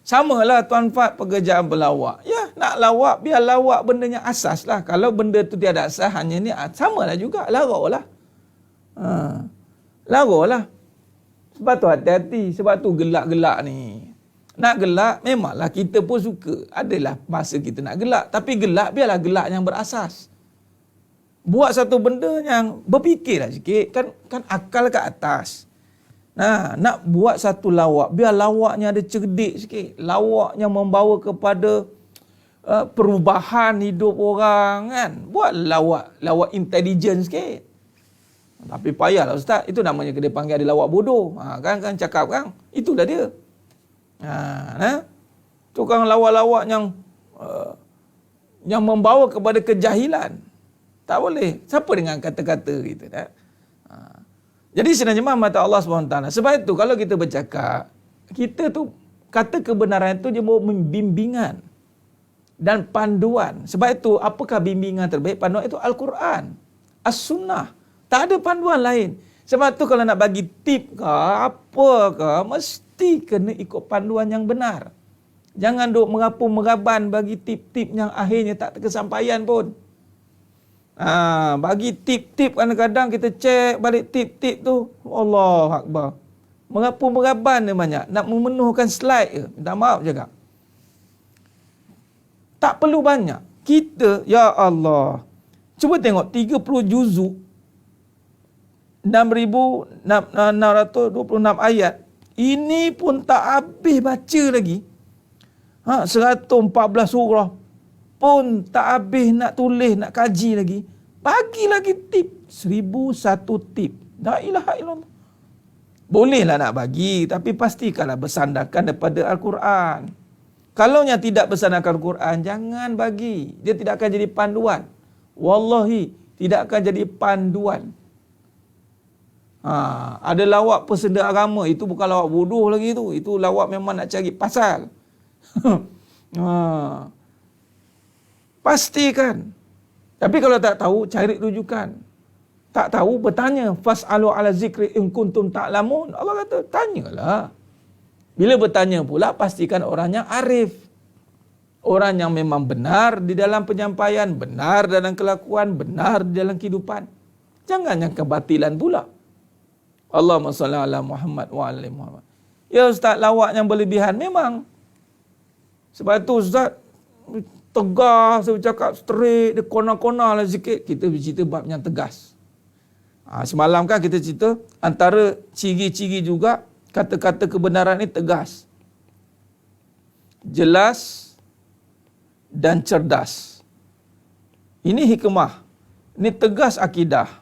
Speaker 1: Samalah Tuan Fad pekerjaan berlawak. Ya, nak lawak, biar lawak bendanya asas lah. Kalau benda tu tiada asas, hanya ni, samalah juga. Larau lah. Larau lah. Sebab tu hati-hati. Sebab tu gelak-gelak ni. Nak gelak, memanglah kita pun suka. Adalah masa kita nak gelak. Tapi gelak, biarlah gelak yang berasas. Buat satu benda yang berfikirlah sikit. Kan akal kat atas. Nah, nak buat satu lawak, biar lawaknya ada cerdik sikit. Lawaknya membawa kepada perubahan hidup orang kan. Buat lawak intelijen sikit. Tapi payahlah ustaz, itu namanya dia panggil ada lawak bodoh. Kan cakap kan, itulah dia. Tukang lawak-lawak yang membawa kepada kejahilan. Tak boleh. Siapa dengan kata-kata gitu dah. Jadi sebenarnya mata Allah SWT. Sebab itu kalau kita bercakap, kita tu kata kebenaran itu dia bawa bimbingan dan panduan. Sebab itu apakah bimbingan terbaik? Panduan itu Al-Quran, As-Sunnah. Tak ada panduan lain. Sebab tu kalau nak bagi tip ke apa ke, mesti kena ikut panduan yang benar. Jangan duk merapu-meraban bagi tip-tip yang akhirnya tak terkesampaian pun. Bagi tip-tip kadang-kadang kita cek balik tip-tip tu. Allah Akbar. Merapu-meraban dia banyak. Nak memenuhkan slide ke. Minta maaf cakap. Tak perlu banyak. Kita, ya Allah. Cuba tengok 30 juzuk. 6,626 ayat. Ini pun tak habis baca lagi. 114 surah. Pun tak habis nak tulis, nak kaji lagi. Bagi lagi tip. 1,001 tip. La ilaha illallah. Bolehlah nak bagi, tapi pastikanlah bersandarkan daripada Al-Quran. Kalau yang tidak bersandarkan Al-Quran, jangan bagi. Dia tidak akan jadi panduan. Wallahi, tidak akan jadi panduan. Ada lawak pesenda agama, itu bukan lawak bodoh lagi tu. Itu lawak memang nak cari pasal. Pastikan. Tapi kalau tak tahu, cari rujukan. Tak tahu, bertanya. Fas'alu ala zikri in kuntum ta'lamun. Allah kata, tanyalah. Bila bertanya pula, pastikan orang yang arif. Orang yang memang benar di dalam penyampaian, benar dalam kelakuan, benar di dalam kehidupan. Jangan yang kebatilan pula. Allahumma salli ala Muhammad wa ala Muhammad. Ya Ustaz, lawak yang berlebihan memang. Sebab itu Ustaz, tegas, saya bercakap straight, dia kona-kona lah sikit. Kita bercerita bab yang tegas. Semalam kan kita cerita, antara ciri-ciri juga, kata-kata kebenaran ini tegas. Jelas dan cerdas. Ini hikmah. Ini tegas akidah.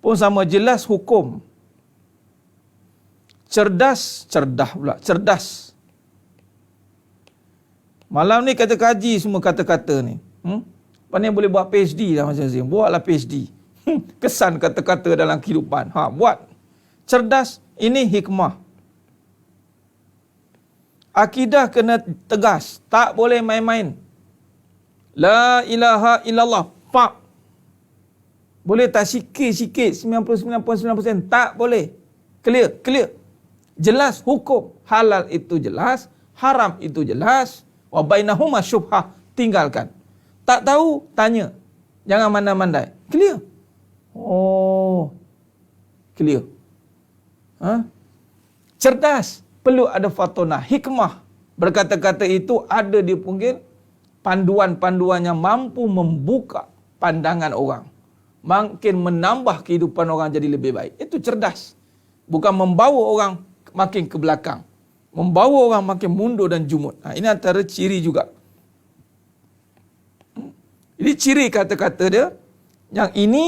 Speaker 1: Pun sama jelas hukum. Cerdas pula. Cerdas. Malam ni kata kaji semua kata-kata ni. Pandai boleh buat PhD lah Mas Azim. Buatlah PhD. Kesan kata-kata dalam kehidupan. Buat. Cerdas. Ini hikmah. Akidah kena tegas. Tak boleh main-main. La ilaha illallah. Pak. Boleh tak sikit-sikit 99.9%? Tak boleh. Clear. Jelas hukum. Halal itu jelas. Haram itu jelas. Wa bainahuma syubhah. Tinggalkan. Tak tahu, tanya. Jangan mandai-mandai. Clear. Clear. Cerdas. Perlu ada fatonah. Hikmah. Berkata-kata itu ada di punggil panduan-panduan yang mampu membuka pandangan orang. Makin menambah kehidupan orang jadi lebih baik. Itu cerdas. Bukan membawa orang makin ke belakang. Membawa orang makin mundur dan jumud. Ini antara ciri juga. Jadi ciri kata-kata dia. Yang ini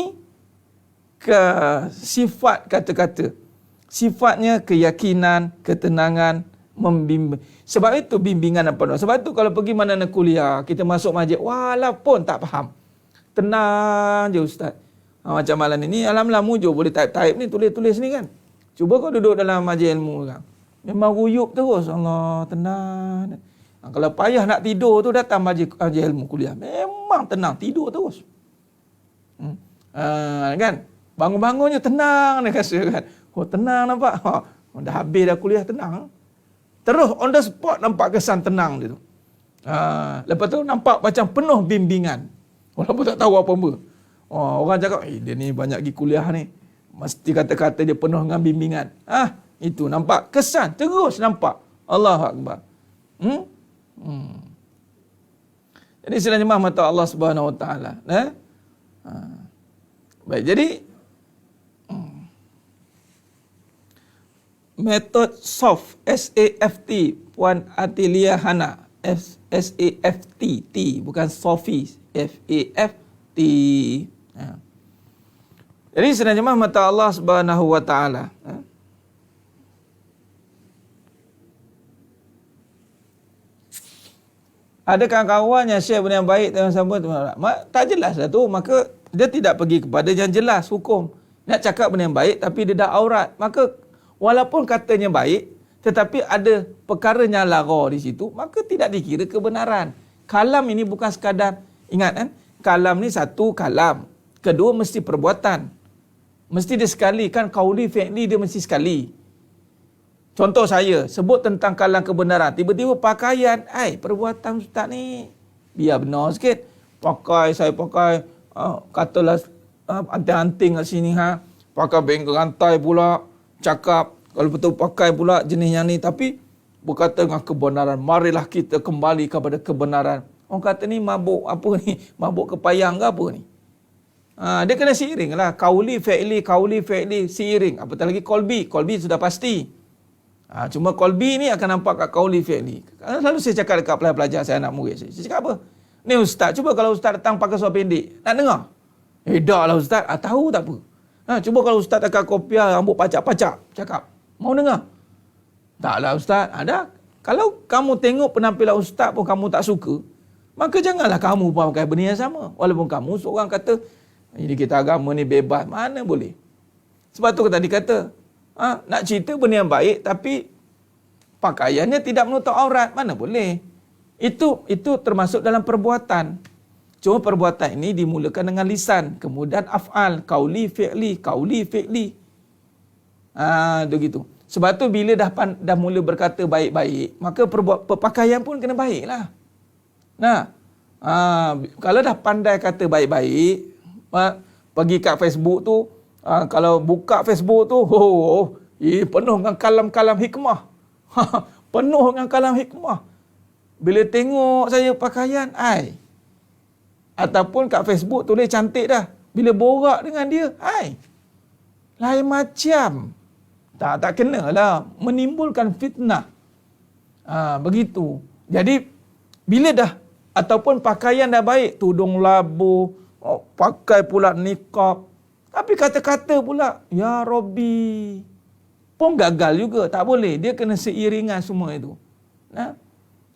Speaker 1: sifat kata-kata. Sifatnya keyakinan, ketenangan, membimbing. Sebab itu bimbingan apa? Sebab itu kalau pergi mana-mana kuliah, kita masuk masjid, walaupun tak faham. Tenang je Ustaz. Macam malam ni, alhamdulillah mujur boleh type ni, tulis-tulis ni kan. Cuba kau duduk dalam majlis ilmu kan. Memang ruyup terus. Allah, tenang. Kalau payah nak tidur tu, datang majlis ilmu kuliah. Memang tenang, tidur terus. Kan? Bangun-bangunnya tenang dia rasa kan. Tenang nampak. Dah habis dah kuliah, tenang. Terus on the spot nampak kesan tenang dia tu. Lepas tu nampak macam penuh bimbingan. Walaupun tak tahu apa-apa. Orang cakap, dia ni banyak pergi kuliah ni. Mesti kata-kata dia penuh dengan bimbingan. Itu nampak kesan. Terus nampak. Allahu Akbar. Jadi sidang jemaah mata Allah Subhanahu Wa Taala. Baik, jadi metod SAFT, SAFT, Puan Atilia Hana, SAFT, T, bukan Sofi, FAFT. Jadi sidang jemaah mata Allah Subhanahu Wa Taala. Ada kawan-kawan yang share benda yang baik dengan sama tak jelas lah tu, maka dia tidak pergi kepada yang jelas hukum. Nak cakap benda yang baik tapi dia dah aurat, maka walaupun katanya baik tetapi ada perkara yang lara di situ, maka tidak dikira kebenaran. Kalam ini bukan sekadar, ingat kan, kalam ni satu kalam, kedua mesti perbuatan. Mesti dia sekali, kan qauli fi'li dia mesti sekali. Contoh saya sebut tentang kalam kebenaran, tiba-tiba pakaian, perbuatan ustaz ni biar benar sikit. Saya pakai katalah anting-anting kat sini pakai bengkel rantai pula, cakap kalau betul pakai pula jenis yang ni, tapi berkata dengan kebenaran, marilah kita kembali kepada kebenaran. Orang kata ni mabuk apa ni? Mabuk kepayang ke apa ni? Dia kena seiring lah. Qauli fi'li seiring. Apatah lagi qalbi sudah pasti. Cuma qalbi ni akan nampak kat qauli fi'li. Lalu saya cakap dekat pelajar-pelajar saya, anak murid saya cakap apa? Ni ustaz, cuba kalau ustaz datang pakai seluar pendek, nak dengar? Dah lah ustaz, tahu tak apa. Cuba kalau ustaz akan kopiah, rambut pacak-pacak, cakap, mau dengar? Taklah ustaz, ada. Kalau kamu tengok penampilan ustaz pun kamu tak suka, maka janganlah kamu pun pakai benda yang sama. Walaupun kamu seorang kata, ini kita agama ni bebas, mana boleh. Sebab tu tadi kata, nak cerita benda yang baik tapi pakaiannya tidak menutup aurat, mana boleh. Itu termasuk dalam perbuatan. Cuma perbuatan ini dimulakan dengan lisan, kemudian af'al, qauli fi'li. Begitu. Sebab tu bila dah mula berkata baik-baik, maka pakaian pun kena baiklah. Kalau dah pandai kata baik-baik, pergi kat Facebook tu, kalau buka Facebook tu, penuh dengan kalam-kalam hikmah. Penuh dengan kalam hikmah. Bila tengok saya pakaian, ataupun kat Facebook tulis cantik dah. Bila borak dengan dia, lain macam. Tak kena lah. Menimbulkan fitnah. Begitu. Jadi, bila dah, ataupun pakaian dah baik, tudung labu, pakai pula niqab, tapi kata-kata pula, Ya Rabbi, pun gagal juga. Tak boleh. Dia kena seiringan semua itu.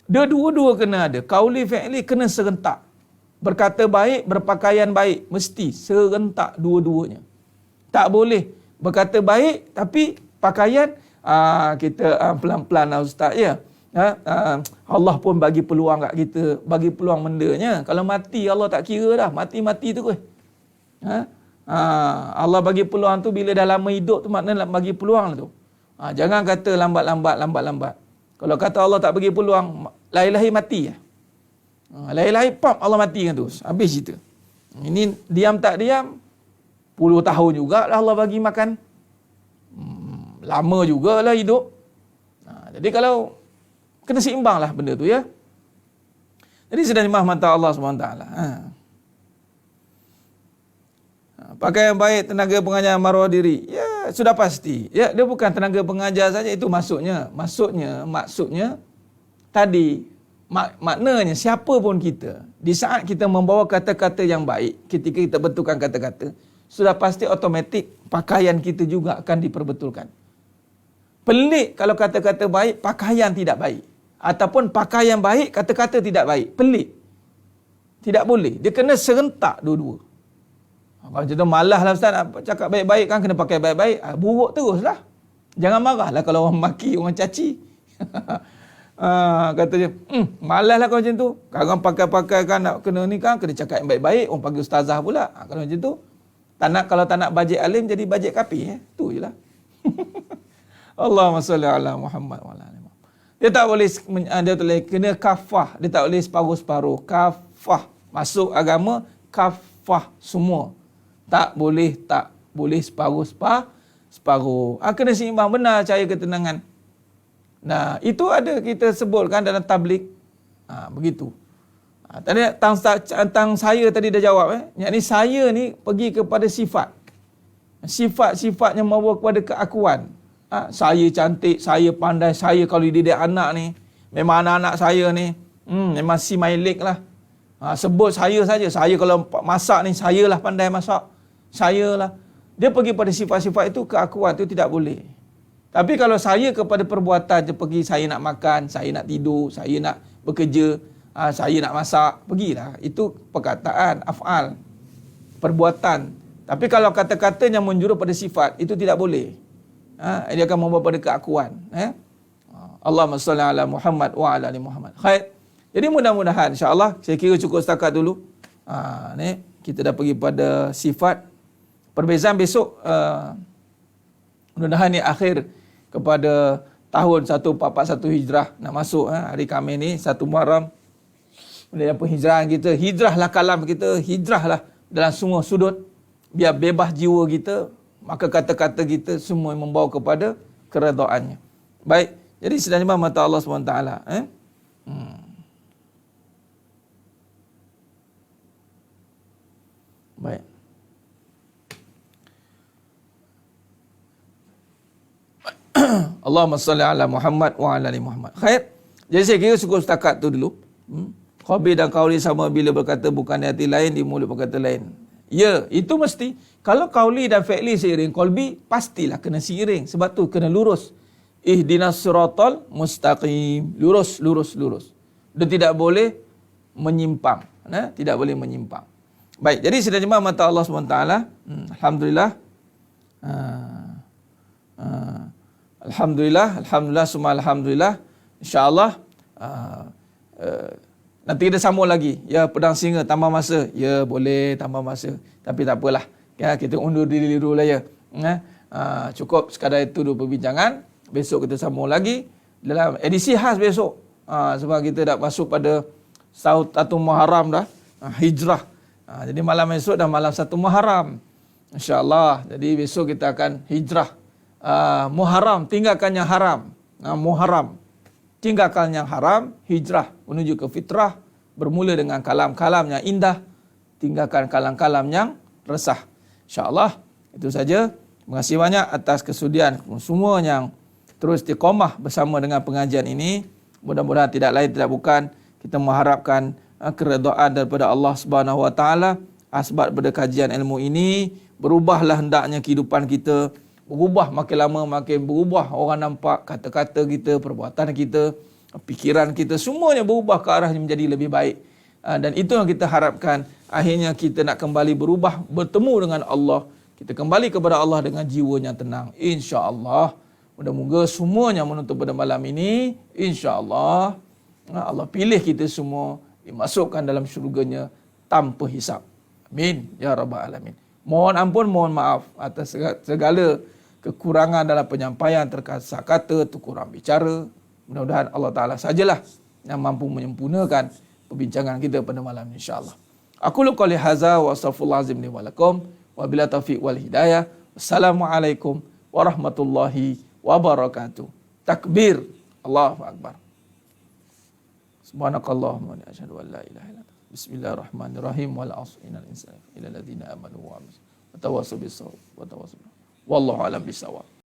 Speaker 1: Dia dua-dua kena ada. Qauli fi'li kena serentak. Berkata baik, berpakaian baik. Mesti serentak dua-duanya. Tak boleh berkata baik, tapi pakaian, kita pelan-pelan lah ustaz ya. Allah pun bagi peluang kat kita. Bagi peluang bendanya. Kalau mati, Allah tak kira dah. Mati-mati tu kot. Allah bagi peluang tu bila dah lama hidup tu, maknanya bagi peluang tu. Jangan kata lambat-lambat. Kalau kata Allah tak bagi peluang, lahir-lahir mati. Lahir-lahir pop Allah mati kan tu. Habis cerita. Ini diam tak diam, puluh tahun jugalah Allah bagi makan. Lama jugalah hidup. Jadi kalau kena seimbang lah benda tu ya. Jadi sedang jemaah mata Allah SWT. Pakai yang baik, tenaga pengajar maruah diri. Ya, sudah pasti. Ya, dia bukan tenaga pengajar saja, itu maksudnya. Maksudnya tadi maknanya siapa pun kita, di saat kita membawa kata-kata yang baik, ketika kita betulkan kata-kata, sudah pasti automatik pakaian kita juga akan diperbetulkan. Pelik kalau kata-kata baik, pakaian tidak baik. Ataupun pakaian baik, kata-kata tidak baik. Pelik. Tidak boleh. Dia kena serentak dua-dua. Kalau macam tu malas lah ustaz, nak cakap baik-baik kan kena pakai baik-baik. Buruk terus lah. Jangan marah lah kalau orang maki, orang caci. Kata dia, malas lah kalau macam tu. Sekarang pakai-pakai kan nak kena ni kan, kena cakap yang baik-baik. Orang panggil ustazah pula. Kalau macam tu, kalau tak nak bajet alim, jadi bajet kapi. Tu je lah. Allahumma salli ala Muhammad wa ala Muhammad. Dia tak boleh, kena kafah. Dia tak boleh separuh-separuh. Kafah. Masuk agama, kafah semua. Tak boleh separuh. Kena seimbang, benar cahaya ketenangan. Nah, itu ada kita sebutkan dalam tabligh. Begitu. Tadi tentang saya tadi dah jawab. Yang ni saya ni pergi kepada sifat. Sifat-sifat yang membawa kepada keakuan. Saya cantik, saya pandai, saya kalau didik anak ni, memang anak-anak saya ni, memang si my leg lah. Sebut saya saja. Saya kalau masak ni, saya lah pandai masak. Saya lah. Dia pergi pada sifat-sifat itu, keakuan itu tidak boleh. Tapi kalau saya kepada perbuatan je pergi, saya nak makan, saya nak tidur, saya nak bekerja, saya nak masak, pergilah. Itu perkataan, af'al, perbuatan. Tapi kalau kata-kata yang menjurus pada sifat, itu tidak boleh. Dia akan membawa pada keakuan. Allahumma salli ala Muhammad wa ala ali Muhammad. Khair. Jadi mudah-mudahan insya-Allah saya kira cukup setakat dulu. Ni kita dah pergi pada sifat. Perbezaan besok mudah-mudahan ni akhir kepada tahun 1441 Hijrah nak masuk hari Khamis ni 1 Muharram. Kemudian penghijrahan kita, hijrahlah kalam kita, hijrahlah dalam semua sudut biar bebas jiwa kita, maka kata-kata kita semua membawa kepada keredaannya. Baik, jadi sedang nyembah mata Allah SWT. Baik. Allahumma salli ala Muhammad wa ala ali Muhammad. Khair. Jadi saya kira cukup setakat tu dulu. Qauli dan qauli sama bila berkata bukan di hati lain, di mulut berkata lain. Ya, itu mesti. Kalau qauli dan fi'li seiring, qalbi pastilah kena seiring. Sebab tu kena lurus. Ihdinas siratal mustaqim. Lurus, lurus, lurus. Dia tidak boleh menyimpang. Tidak boleh menyimpang. Baik, jadi sudah jemaah mata Allah SWT. Alhamdulillah. Alhamdulillah, semua alhamdulillah. InsyaAllah nanti kita sambung lagi. Ya, pedang singa tambah masa. Ya, boleh tambah masa. Tapi tak apalah. Ya, kita undur diri dulu lah ya. Cukup sekadar itu dulu perbincangan. Besok kita sambung lagi dalam edisi khas besok. Sebab kita dah masuk pada 1 Muharram dah. Hijrah. Jadi malam esok dah malam 1 Muharram. InsyaAllah. Jadi besok kita akan hijrah. Muharram, tinggalkan yang haram. Muharram, tinggalkan yang haram, hijrah menuju ke fitrah, bermula dengan kalam-kalam yang indah, tinggalkan kalam-kalam yang resah. InsyaAllah, itu saja. Terima kasih banyak atas kesudian semua yang terus istiqamah bersama dengan pengajian ini. Mudah-mudahan tidak lain tidak bukan kita mengharapkan keredaan daripada Allah Subhanahu Wa Taala. Asbab pada kajian ilmu ini, berubahlah hendaknya kehidupan kita. Berubah, makin lama makin berubah. Orang nampak kata-kata kita, perbuatan kita, fikiran kita, semuanya berubah ke arah yang menjadi lebih baik. Dan itu yang kita harapkan. Akhirnya kita nak kembali berubah, bertemu dengan Allah. Kita kembali kepada Allah dengan jiwa yang tenang. InsyaAllah. Moga-moga semuanya menuntut pada malam ini. InsyaAllah. Allah pilih kita semua, dimasukkan dalam syurganya tanpa hisap. Amin. Ya Rabbal Alamin. Mohon ampun, mohon maaf atas segala kekurangan dalam penyampaian, terkasar kata, terkurang bicara. Mudah-mudahan Allah Ta'ala sajalah yang mampu menyempurnakan perbincangan kita pada malam ini, insyaAllah. Aku qouli hadza wa astaghfirullahalazim li wa lakum wa bila taufiq wal hidayah. Wassalamualaikum warahmatullahi wabarakatuh. Takbir. Allahu Akbar. Subhanakallahumma wa asyhadu an la ilaha illa anta. Bismillahirrahmanirrahim. Wal 'asri innal insana illa alladziina aamanu wa 'amilus wa tawassaw bis-sabr wa tawassaw. Wallahu a'lam bis-shawab.